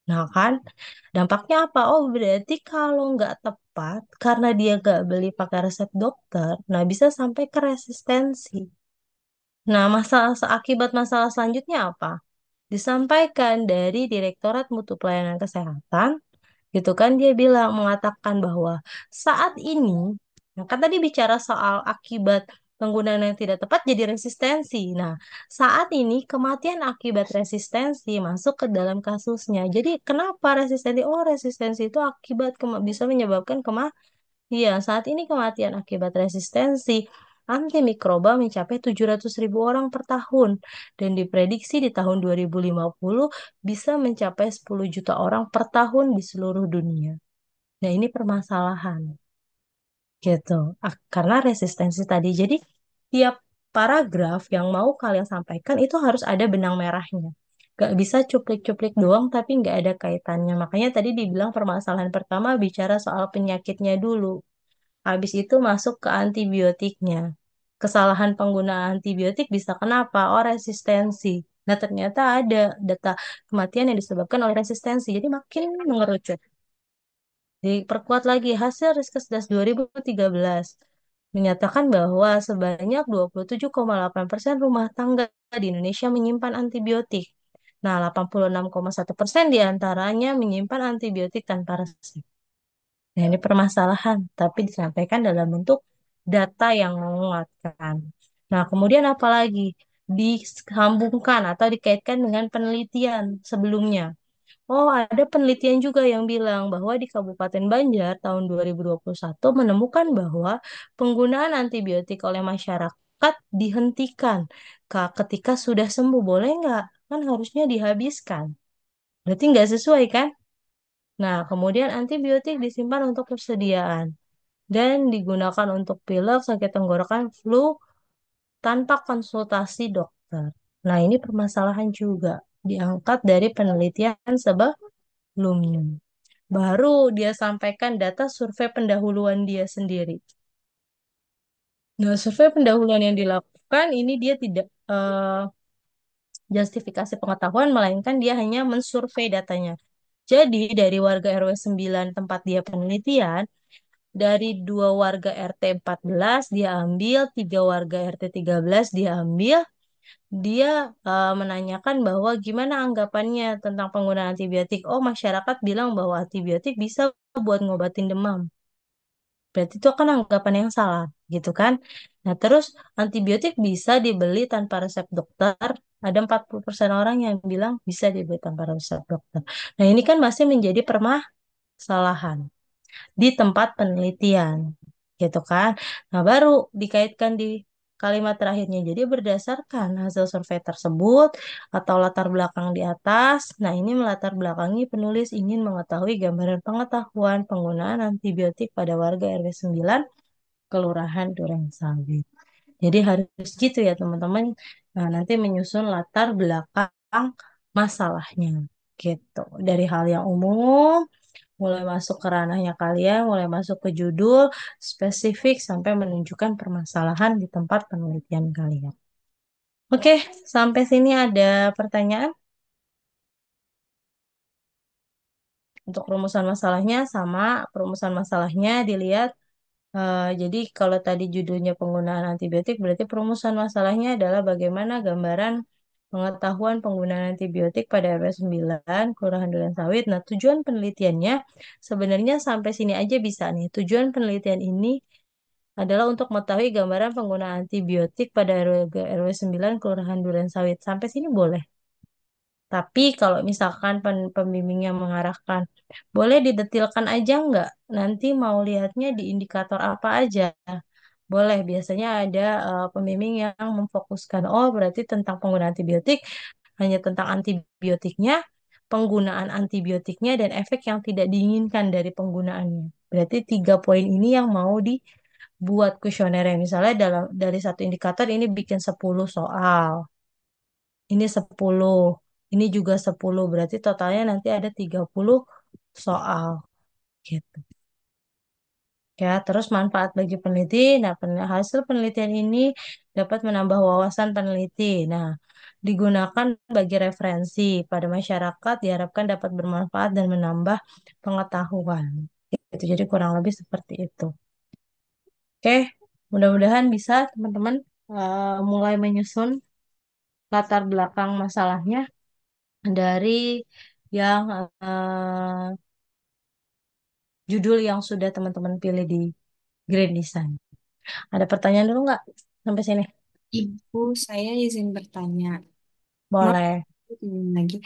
Nah kan, dampaknya apa? Oh berarti kalau nggak tepat, karena dia nggak beli pakai resep dokter, nah bisa sampai ke resistensi. Nah, akibat masalah selanjutnya apa? Disampaikan dari Direktorat Mutu Pelayanan Kesehatan, gitu kan dia bilang mengatakan bahwa saat ini, nah kan tadi bicara soal akibat penggunaan yang tidak tepat jadi resistensi. Nah, saat ini kematian akibat resistensi masuk ke dalam kasusnya. Jadi kenapa resistensi? Oh, resistensi itu bisa menyebabkan kematian. Iya, saat ini kematian akibat resistensi antimikroba mencapai 700.000 orang per tahun dan diprediksi di tahun 2050 bisa mencapai 10 juta orang per tahun di seluruh dunia. Nah, ini permasalahan gitu. Karena resistensi tadi. Jadi, tiap paragraf yang mau kalian sampaikan itu harus ada benang merahnya. Gak bisa cuplik-cuplik doang tapi nggak ada kaitannya. Makanya tadi dibilang permasalahan pertama bicara soal penyakitnya dulu. Habis itu masuk ke antibiotiknya. Kesalahan penggunaan antibiotik bisa kenapa? Oh, resistensi. Nah, ternyata ada data kematian yang disebabkan oleh resistensi. Jadi makin mengerucut. Diperkuat lagi hasil Riskesdas 2013 menyatakan bahwa sebanyak 27,8% rumah tangga di Indonesia menyimpan antibiotik. Nah, 86,1% diantaranya menyimpan antibiotik tanpa resep. Nah, ini permasalahan, tapi disampaikan dalam bentuk data yang menguatkan. Nah, kemudian apalagi disambungkan atau dikaitkan dengan penelitian sebelumnya. Oh, ada penelitian juga yang bilang bahwa di Kabupaten Banjar tahun 2021 menemukan bahwa penggunaan antibiotik oleh masyarakat dihentikan. Ketika sudah sembuh, boleh nggak? Kan harusnya dihabiskan. Berarti nggak sesuai kan? Nah, kemudian antibiotik disimpan untuk persediaan dan digunakan untuk pilek, sakit tenggorokan, flu tanpa konsultasi dokter. Nah, ini permasalahan juga diangkat dari penelitian sebelumnya. Baru dia sampaikan data survei pendahuluan dia sendiri. Nah, survei pendahuluan yang dilakukan ini dia tidak justifikasi pengetahuan, melainkan dia hanya mensurvei datanya. Jadi, dari warga RW 9 tempat dia penelitian, dari dua warga RT 14 dia ambil, tiga warga RT 13 dia ambil, dia menanyakan bahwa gimana anggapannya tentang penggunaan antibiotik. Oh, masyarakat bilang bahwa antibiotik bisa buat ngobatin demam. Berarti itu kan anggapan yang salah, gitu kan? Nah, terus antibiotik bisa dibeli tanpa resep dokter. Ada 40% orang yang bilang bisa dibeli tanpa resep dokter. Nah, ini kan masih menjadi permasalahan di tempat penelitian, gitu kan? Nah, baru dikaitkan di kalimat terakhirnya. Jadi berdasarkan hasil survei tersebut atau latar belakang di atas, nah ini melatar belakangi penulis ingin mengetahui gambaran pengetahuan penggunaan antibiotik pada warga RW 9 Kelurahan Durensawit. Jadi harus gitu ya teman-teman. Nah, nanti menyusun latar belakang masalahnya gitu. Dari hal yang umum mulai masuk ke ranahnya kalian, mulai masuk ke judul, spesifik, sampai menunjukkan permasalahan di tempat penelitian kalian. Oke, sampai sini ada pertanyaan? Untuk rumusan masalahnya sama, perumusan masalahnya dilihat. Jadi kalau tadi judulnya penggunaan antibiotik, berarti perumusan masalahnya adalah bagaimana gambaran pengetahuan penggunaan antibiotik pada RW 9, Kelurahan Duren Sawit. Nah, tujuan penelitiannya sebenarnya sampai sini aja bisa nih. Tujuan penelitian ini adalah untuk mengetahui gambaran penggunaan antibiotik pada RW 9, Kelurahan Duren Sawit. Sampai sini boleh. Tapi kalau misalkan pembimbingnya mengarahkan, boleh didetilkan aja nggak? Nanti mau lihatnya di indikator apa aja? Boleh, biasanya ada pembimbing yang memfokuskan, oh berarti tentang penggunaan antibiotik, hanya tentang antibiotiknya, penggunaan antibiotiknya, dan efek yang tidak diinginkan dari penggunaannya. Berarti 3 poin ini yang mau dibuat kuesioner. Misalnya dari satu indikator ini bikin 10 soal. Ini 10, ini juga 10, berarti totalnya nanti ada 30 soal gitu. Ya, terus manfaat bagi peneliti. Nah, hasil penelitian ini dapat menambah wawasan peneliti. Nah, digunakan bagi referensi pada masyarakat diharapkan dapat bermanfaat dan menambah pengetahuan. Gitu. Jadi kurang lebih seperti itu. Oke, mudah-mudahan bisa teman-teman mulai menyusun latar belakang masalahnya dari yang judul yang sudah teman-teman pilih di Grand Design. Ada pertanyaan dulu nggak sampai sini? Ibu, saya izin bertanya. Mau Boleh. lagi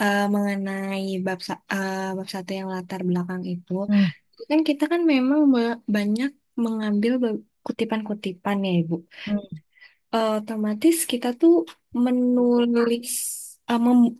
mengenai bab satu yang latar belakang Hmm, itu kan kita kan memang banyak mengambil kutipan-kutipan ya Ibu. hmm. Otomatis kita tuh menulis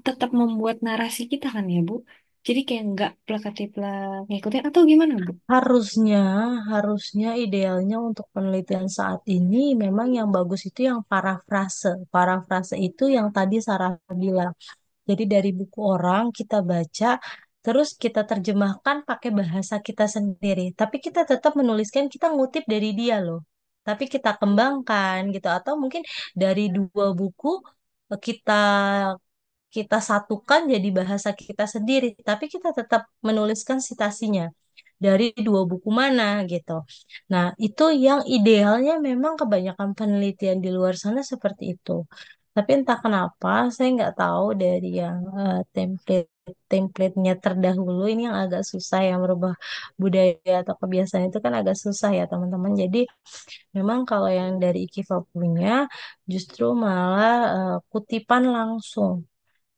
tetap membuat narasi kita kan ya Bu. Jadi kayak nggak plak-plak ngikutin atau gimana Bu? Harusnya, harusnya idealnya untuk penelitian saat ini memang yang bagus itu yang parafrase. Parafrase itu yang tadi Sarah bilang. Jadi dari buku orang kita baca, terus kita terjemahkan pakai bahasa kita sendiri. Tapi kita tetap menuliskan, kita ngutip dari dia loh. Tapi kita kembangkan gitu. Atau mungkin dari dua buku kita kita satukan jadi bahasa kita sendiri. Tapi kita tetap menuliskan citasinya dari dua buku mana gitu. Nah, itu yang idealnya memang kebanyakan penelitian di luar sana seperti itu. Tapi entah kenapa saya nggak tahu dari yang template-nya terdahulu ini yang agak susah yang merubah budaya atau kebiasaan itu kan agak susah ya teman-teman. Jadi memang kalau yang dari Ikifa punya justru malah kutipan langsung.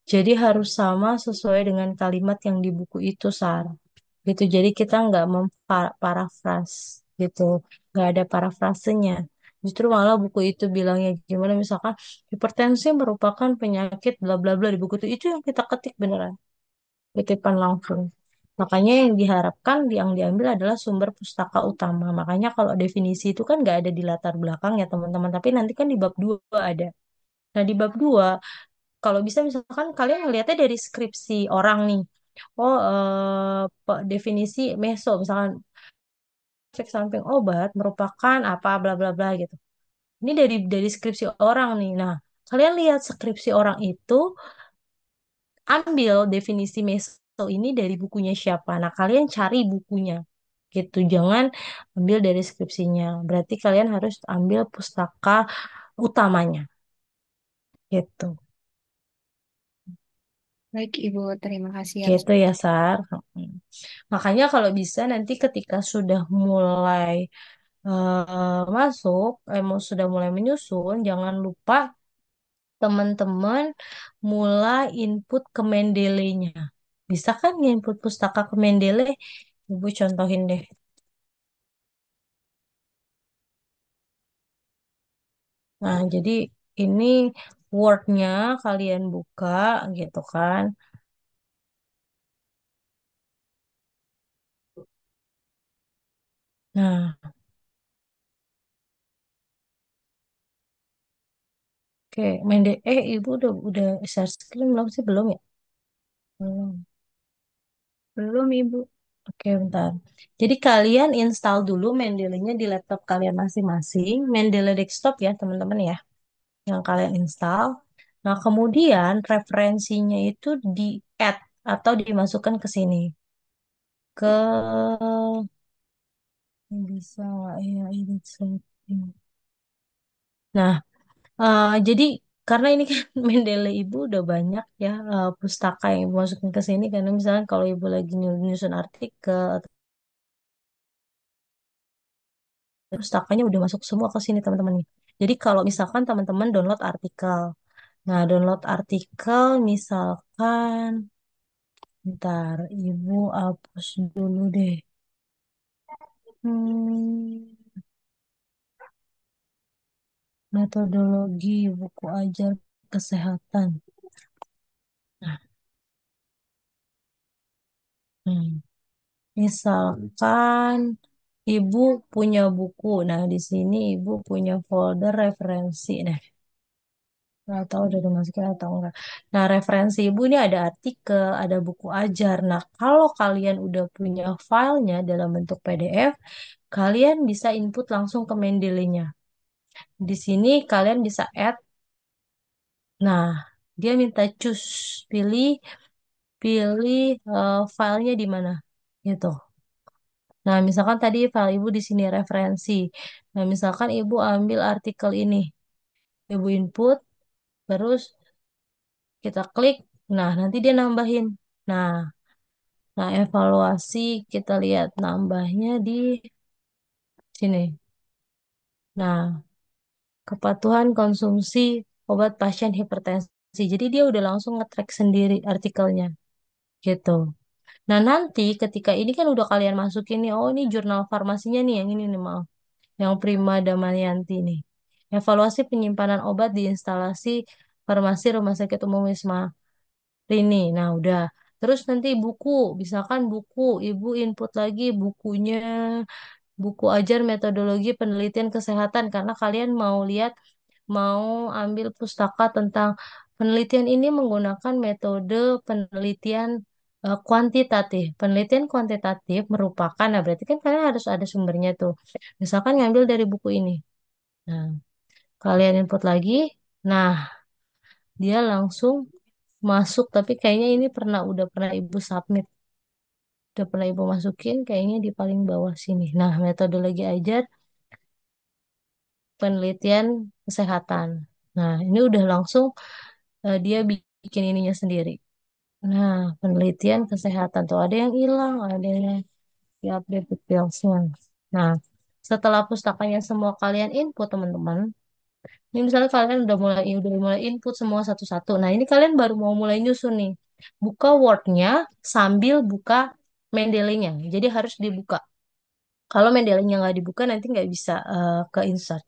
Jadi harus sama sesuai dengan kalimat yang di buku itu, Sar gitu. Jadi kita nggak memparafras gitu, nggak ada parafrasenya. Justru malah buku itu bilangnya gimana, misalkan hipertensi merupakan penyakit bla bla bla di buku itu yang kita ketik beneran, kutipan langsung. Makanya yang diharapkan yang diambil adalah sumber pustaka utama. Makanya kalau definisi itu kan nggak ada di latar belakang ya teman-teman, tapi nanti kan di bab 2 ada. Nah di bab 2 kalau bisa misalkan kalian ngelihatnya dari skripsi orang nih. Oh, definisi meso misalkan efek samping obat merupakan apa bla bla bla gitu. Ini dari skripsi orang nih. Nah, kalian lihat skripsi orang itu ambil definisi meso ini dari bukunya siapa. Nah, kalian cari bukunya gitu. Jangan ambil dari skripsinya. Berarti kalian harus ambil pustaka utamanya gitu. Baik Ibu, terima kasih atas. Gitu ya, Sar. Makanya kalau bisa nanti ketika sudah mulai masuk, sudah mulai menyusun, jangan lupa teman-teman mulai input ke Mendeley-nya. Bisa kan input pustaka ke Mendeley? Ibu contohin deh. Nah, jadi ini Word-nya kalian buka gitu kan. Nah, oke, Ibu udah share screen belum sih? Belum ya? Belum. Belum Ibu. Oke, bentar. Jadi kalian install dulu Mendeley-nya di laptop kalian masing-masing. Mendeley desktop ya, teman-teman ya, yang kalian install. Nah, kemudian referensinya itu di-add atau dimasukkan ke sini. Ke bisa nggak ya ini setting. Nah, jadi karena ini kan Mendeley ibu udah banyak ya pustaka yang ibu masukin ke sini. Karena misalnya kalau ibu lagi nyusun artikel, pustakanya udah masuk semua ke sini teman-teman nih. Jadi kalau misalkan teman-teman download artikel, nah download artikel misalkan, ntar ibu hapus dulu deh. Hmm, metodologi buku ajar kesehatan. Nah, hmm. Misalkan ibu punya buku, nah di sini ibu punya folder referensi. Nah, nggak tahu udah dimasukin atau enggak. Nah, referensi ibu ini ada artikel, ada buku ajar. Nah, kalau kalian udah punya filenya dalam bentuk PDF, kalian bisa input langsung ke Mendeley-nya. Di sini kalian bisa add. Nah, dia minta choose, pilih pilih filenya di mana. Gitu. Nah, misalkan tadi file ibu di sini referensi. Nah, misalkan ibu ambil artikel ini, ibu input, terus kita klik. Nah, nanti dia nambahin. Nah, evaluasi kita lihat nambahnya di sini. Nah, kepatuhan konsumsi obat pasien hipertensi. Jadi dia udah langsung nge-track sendiri artikelnya, gitu. Nah, nanti ketika ini kan udah kalian masukin nih, oh ini jurnal farmasinya nih, yang ini nih, maaf. Yang Prima Damayanti nih. Evaluasi penyimpanan obat di instalasi farmasi Rumah Sakit Umum Wisma Rini. Nah, udah. Terus nanti buku, misalkan buku, ibu input lagi bukunya, buku ajar metodologi penelitian kesehatan karena kalian mau lihat, mau ambil pustaka tentang penelitian ini menggunakan metode penelitian kuantitatif. Penelitian kuantitatif merupakan, nah berarti kan kalian harus ada sumbernya tuh. Misalkan ngambil dari buku ini. Nah, kalian input lagi. Nah, dia langsung masuk, tapi kayaknya ini udah pernah ibu submit. Udah pernah ibu masukin, kayaknya di paling bawah sini. Nah, metodologi ajar penelitian kesehatan. Nah, ini udah langsung dia bikin ininya sendiri. Nah, penelitian kesehatan tuh ada yang hilang, ada yang diupdate detailsnya. Nah, setelah pustakanya semua kalian input teman-teman, ini misalnya kalian udah mulai input semua satu-satu. Nah, ini kalian baru mau mulai nyusun nih. Buka Word-nya sambil buka Mendeley-nya. Jadi harus dibuka. Kalau Mendeley-nya nggak dibuka nanti nggak bisa ke insert.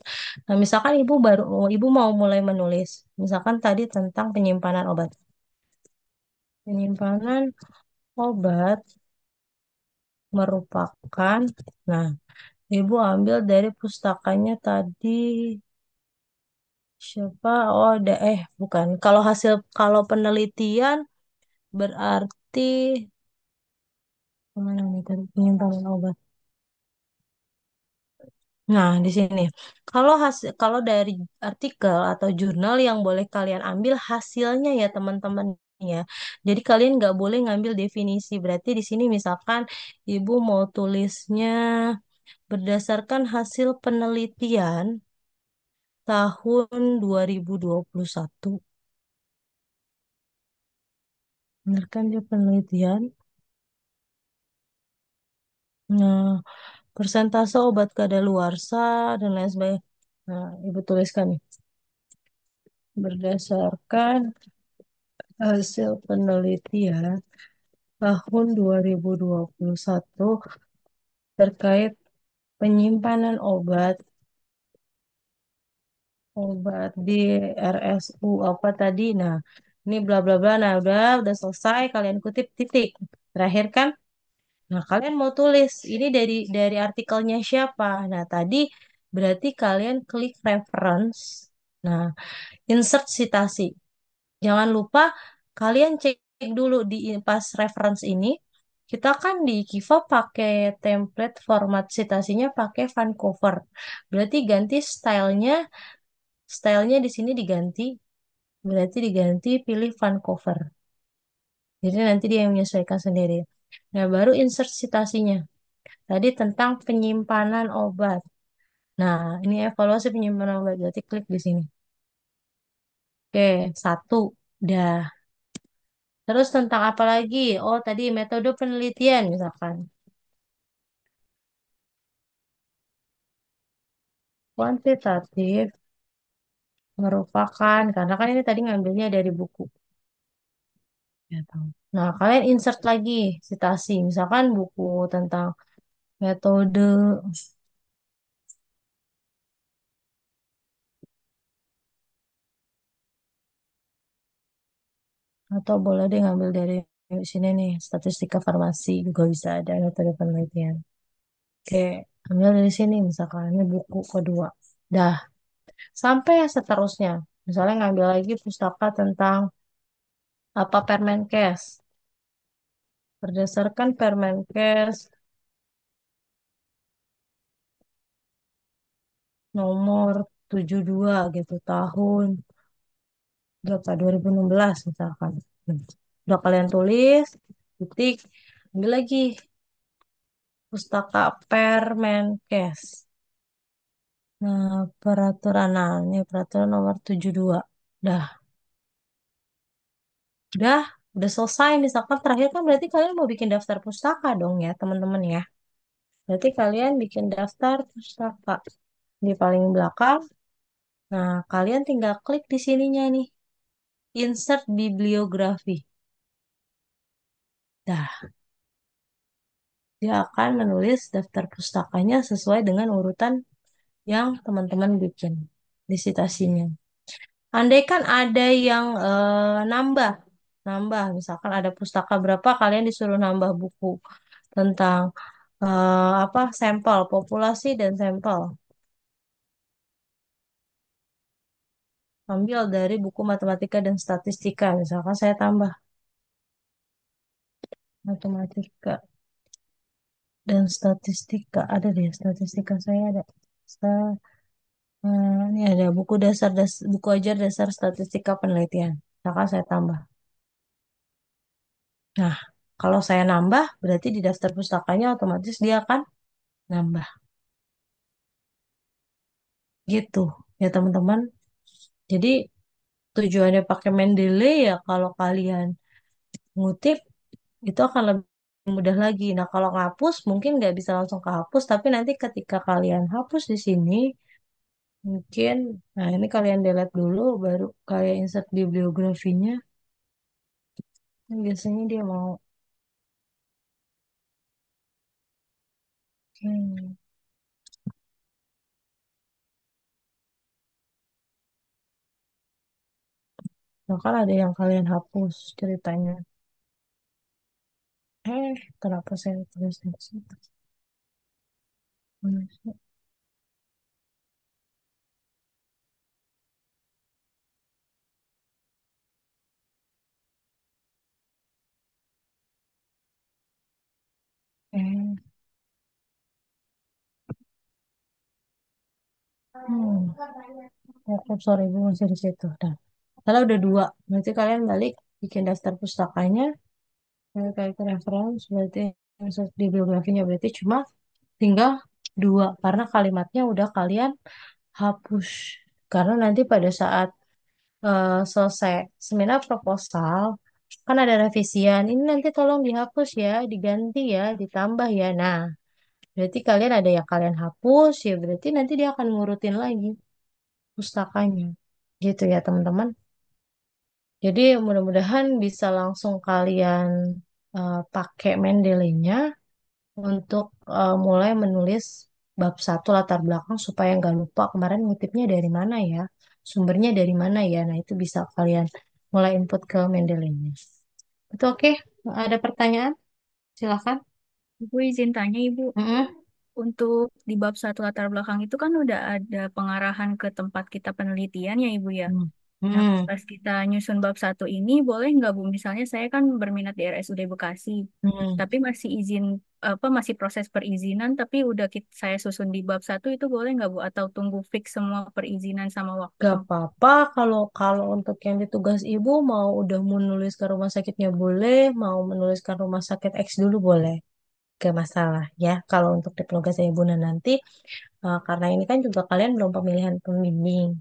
Nah, misalkan ibu mau mulai menulis, misalkan tadi tentang penyimpanan obat. Penyimpanan obat merupakan, nah, ibu ambil dari pustakanya tadi siapa? Oh, bukan. Kalau penelitian berarti mana nih tadi penyimpanan obat. Nah, di sini. Kalau dari artikel atau jurnal yang boleh kalian ambil hasilnya ya teman-teman ya. Jadi kalian nggak boleh ngambil definisi. Berarti di sini misalkan ibu mau tulisnya berdasarkan hasil penelitian tahun 2021. Benar kan dia penelitian? Nah, persentase obat kadaluarsa dan lain sebagainya. Nah, ibu tuliskan nih. Berdasarkan hasil penelitian tahun 2021 terkait penyimpanan obat di RSU apa tadi. Nah, ini bla bla bla. Nah, udah selesai. Kalian kutip titik. Terakhir kan? Nah, kalian mau tulis ini dari artikelnya siapa? Nah, tadi berarti kalian klik reference. Nah, insert citasi. Jangan lupa kalian cek dulu di pas reference ini. Kita kan di Kiva pakai template format citasinya pakai Vancouver. Berarti ganti stylenya di sini diganti. Berarti diganti pilih Vancouver. Jadi nanti dia yang menyesuaikan sendiri. Nah, baru insert citasinya. Tadi tentang penyimpanan obat. Nah, ini evaluasi penyimpanan obat. Berarti klik di sini. Oke, satu. Dah. Terus tentang apa lagi? Oh, tadi metode penelitian misalkan. Kuantitatif merupakan, karena kan ini tadi ngambilnya dari buku. Ya, tahu. Nah, kalian insert lagi citasi. Misalkan buku tentang metode, atau boleh deh ngambil dari sini nih, statistika farmasi juga bisa ada metode penelitian. Oke, ambil dari sini misalkan, ini buku kedua. Dah, sampai yang seterusnya. Misalnya ngambil lagi pustaka tentang apa Permenkes. Berdasarkan Permenkes nomor 72 gitu tahun berapa 2016 misalkan. Hmm. Udah kalian tulis, titik, ambil lagi pustaka Permenkes. Nah, ini peraturan nomor 72. Dah, udah, udah selesai. Misalkan terakhir kan berarti kalian mau bikin daftar pustaka dong ya, teman-teman ya. Berarti kalian bikin daftar pustaka di paling belakang. Nah, kalian tinggal klik di sininya nih, insert bibliografi. Dah, dia akan menulis daftar pustakanya sesuai dengan urutan yang teman-teman bikin di citasinya. Andaikan ada yang nambah, misalkan ada pustaka berapa, kalian disuruh nambah buku tentang apa sampel, populasi dan sampel. Ambil dari buku matematika dan statistika, misalkan saya tambah matematika dan statistika, ada deh statistika saya ada. Sa- ini ada buku ajar dasar statistika penelitian. Misalkan saya tambah. Nah, kalau saya nambah, berarti di daftar pustakanya otomatis dia akan nambah. Gitu ya teman-teman. Jadi tujuannya pakai Mendeley ya kalau kalian ngutip itu akan lebih mudah lagi. Nah, kalau ngapus mungkin nggak bisa langsung kehapus, tapi nanti ketika kalian hapus di sini, mungkin, nah ini kalian delete dulu, baru kalian insert bibliografinya. Biasanya dia mau. Hmm. Bahkan ada yang kalian hapus ceritanya. Kenapa saya tulis di situ? Eh, sorry, Bu, masih di situ. Nah, kalau udah dua, berarti kalian balik bikin daftar pustakanya, kayak ke reference, berarti masuk di biografinya, berarti cuma tinggal dua, karena kalimatnya udah kalian hapus. Karena nanti pada saat selesai seminar proposal, kan ada revisian, ini nanti tolong dihapus ya, diganti ya, ditambah ya. Nah, berarti kalian ada yang kalian hapus, ya berarti nanti dia akan ngurutin lagi pustakanya. Gitu ya teman-teman. Jadi mudah-mudahan bisa langsung kalian pakai Mendeley-nya untuk mulai menulis bab satu latar belakang supaya nggak lupa kemarin ngutipnya dari mana ya, sumbernya dari mana ya. Nah itu bisa kalian mulai input ke Mendeley-nya. Itu oke? Ada pertanyaan? Silakan. Ibu izin tanya, Ibu. Mm-mm. Untuk di bab satu latar belakang itu kan udah ada pengarahan ke tempat kita penelitian ya, Ibu ya. Nah, Hmm, pas kita nyusun bab satu ini, boleh nggak Bu? Misalnya saya kan berminat di RSUD Bekasi, hmm. tapi masih izin masih proses perizinan, tapi udah saya susun di bab satu itu boleh nggak Bu? Atau tunggu fix semua perizinan sama waktu? Gak apa-apa kalau kalau untuk yang di tugas ibu mau udah menulis ke rumah sakitnya boleh, mau menuliskan rumah sakit X dulu boleh. Gak masalah ya. Kalau untuk di tugas ibu nah nanti karena ini kan juga kalian belum pemilihan pembimbing.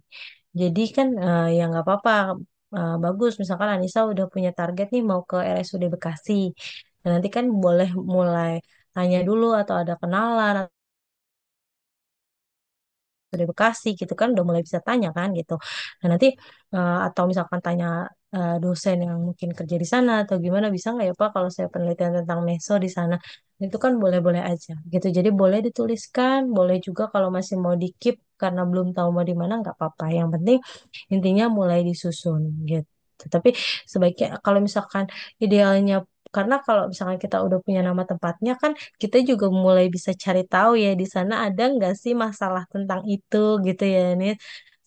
Jadi kan ya nggak apa-apa. Bagus misalkan Anissa udah punya target nih mau ke RSUD Bekasi. Nah, nanti kan boleh mulai tanya dulu atau ada kenalan dari Bekasi gitu kan udah mulai bisa tanya kan gitu. Nah nanti atau misalkan tanya dosen yang mungkin kerja di sana atau gimana bisa nggak ya Pak kalau saya penelitian tentang meso di sana itu kan boleh-boleh aja gitu. Jadi boleh dituliskan, boleh juga kalau masih mau di keep karena belum tahu mau di mana nggak apa-apa. Yang penting intinya mulai disusun gitu. Tapi sebaiknya kalau misalkan idealnya karena kalau misalkan kita udah punya nama tempatnya kan kita juga mulai bisa cari tahu ya di sana ada nggak sih masalah tentang itu gitu ya ini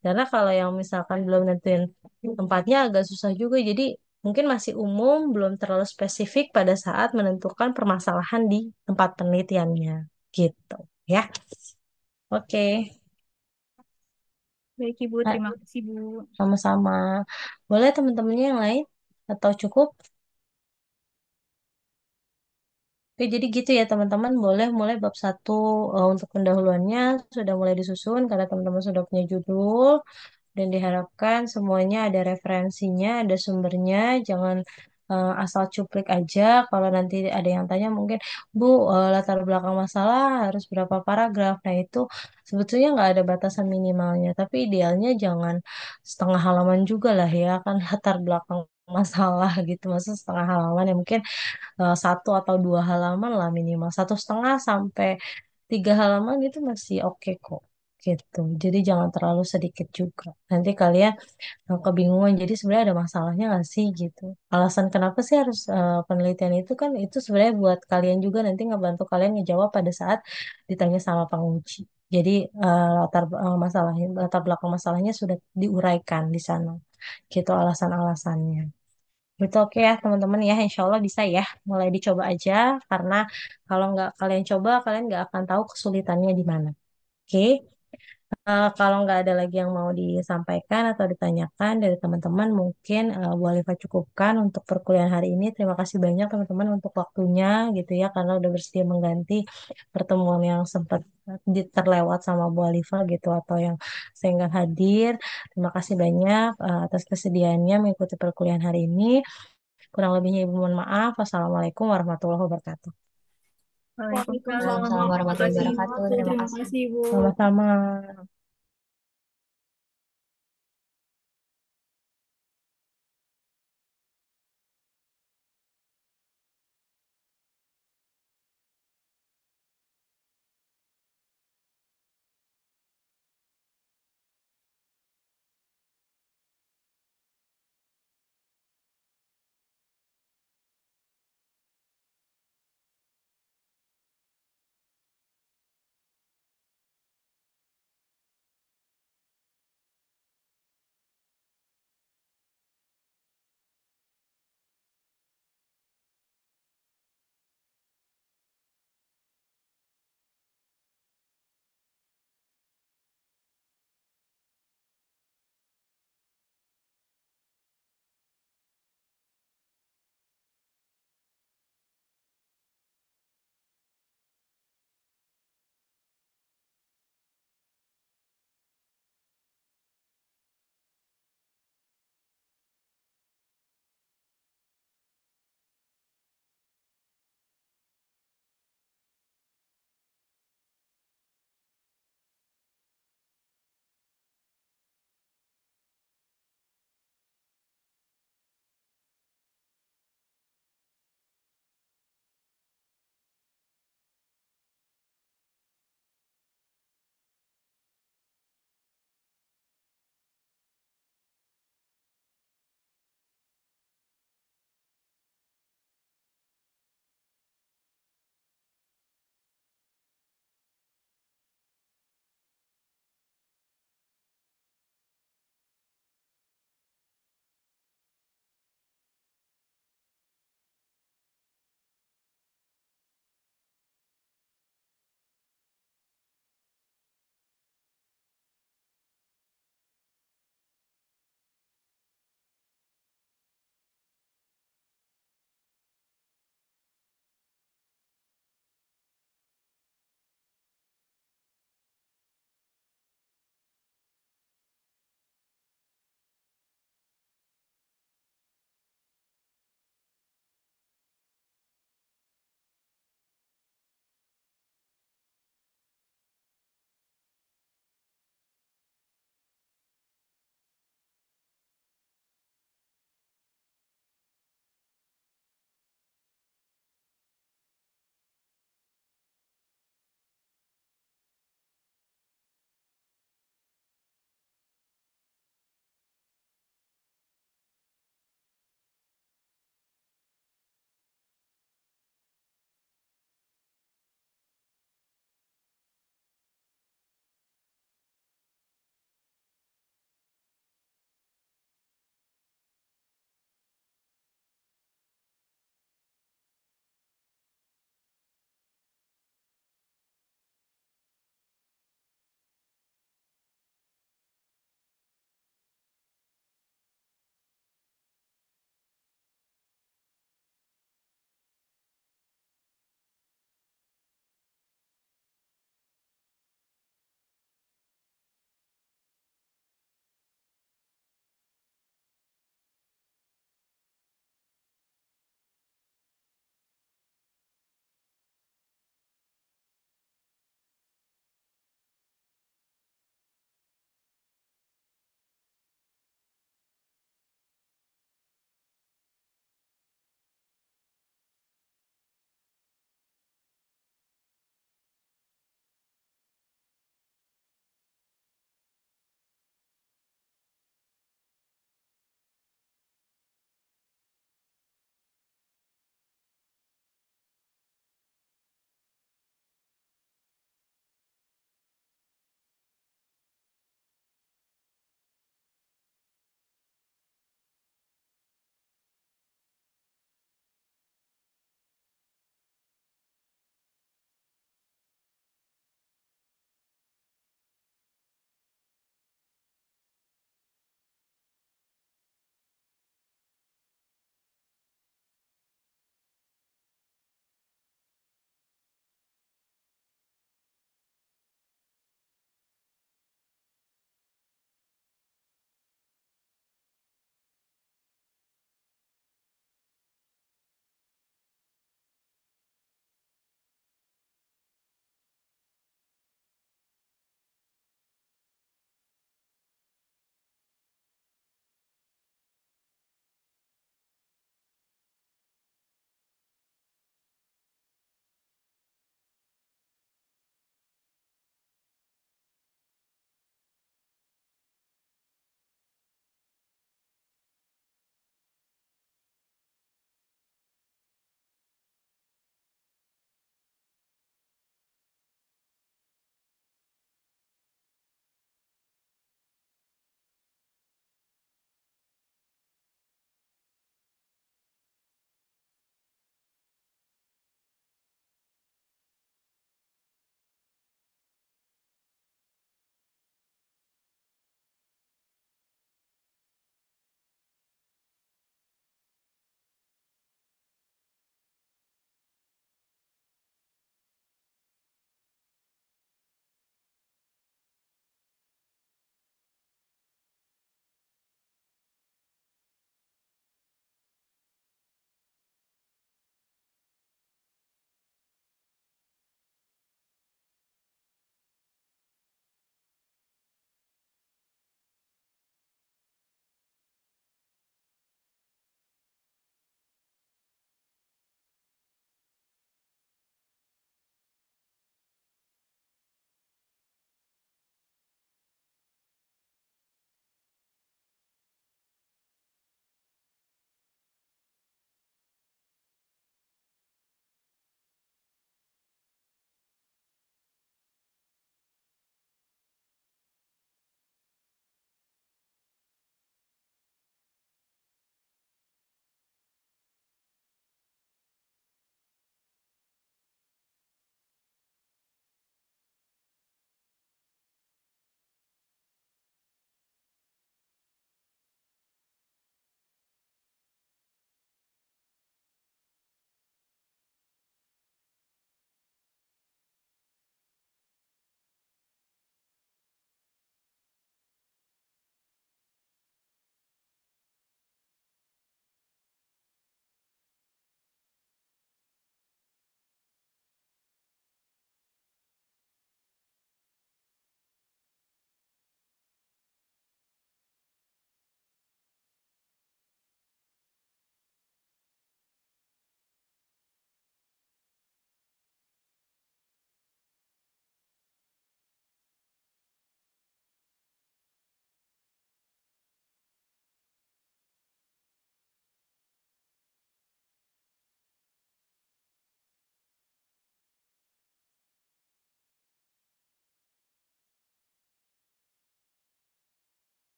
karena kalau yang misalkan belum nentuin tempatnya agak susah juga jadi mungkin masih umum belum terlalu spesifik pada saat menentukan permasalahan di tempat penelitiannya gitu ya oke. Baik Ibu, Nah, terima kasih Bu. sama-sama boleh teman-temannya yang lain atau cukup. Oke, jadi gitu ya teman-teman, boleh mulai bab satu untuk pendahuluannya sudah mulai disusun karena teman-teman sudah punya judul dan diharapkan semuanya ada referensinya, ada sumbernya, jangan asal cuplik aja. Kalau nanti ada yang tanya mungkin, Bu, latar belakang masalah harus berapa paragraf. Nah itu sebetulnya nggak ada batasan minimalnya, tapi idealnya jangan setengah halaman juga lah ya, kan latar belakang masalah gitu, maksud setengah halaman ya mungkin 1 atau 2 halaman lah minimal 1,5 sampai 3 halaman itu masih oke kok gitu jadi jangan terlalu sedikit juga nanti kalian kebingungan jadi sebenarnya ada masalahnya nggak sih gitu alasan kenapa sih harus penelitian itu kan itu sebenarnya buat kalian juga nanti ngebantu kalian ngejawab pada saat ditanya sama penguji jadi latar belakang masalahnya sudah diuraikan di sana gitu alasan-alasannya itu oke ya teman-teman ya, insya Allah bisa ya. Mulai dicoba aja, karena kalau nggak kalian coba, kalian nggak akan tahu kesulitannya di mana. Oke, kalau nggak ada lagi yang mau disampaikan atau ditanyakan dari teman-teman, mungkin Bu Alifah cukupkan untuk perkuliahan hari ini. Terima kasih banyak teman-teman untuk waktunya gitu ya, karena udah bersedia mengganti pertemuan yang sempat terlewat sama Bu Alifah gitu atau yang saya nggak hadir. Terima kasih banyak atas kesediaannya mengikuti perkuliahan hari ini. Kurang lebihnya Ibu mohon maaf. Wassalamualaikum warahmatullahi wabarakatuh. Waalaikumsalam. Waalaikumsalam Terima warahmatullahi kasih wabarakatuh. Ibu. Terima Terima kasih. kasih Ibu. Sama-sama.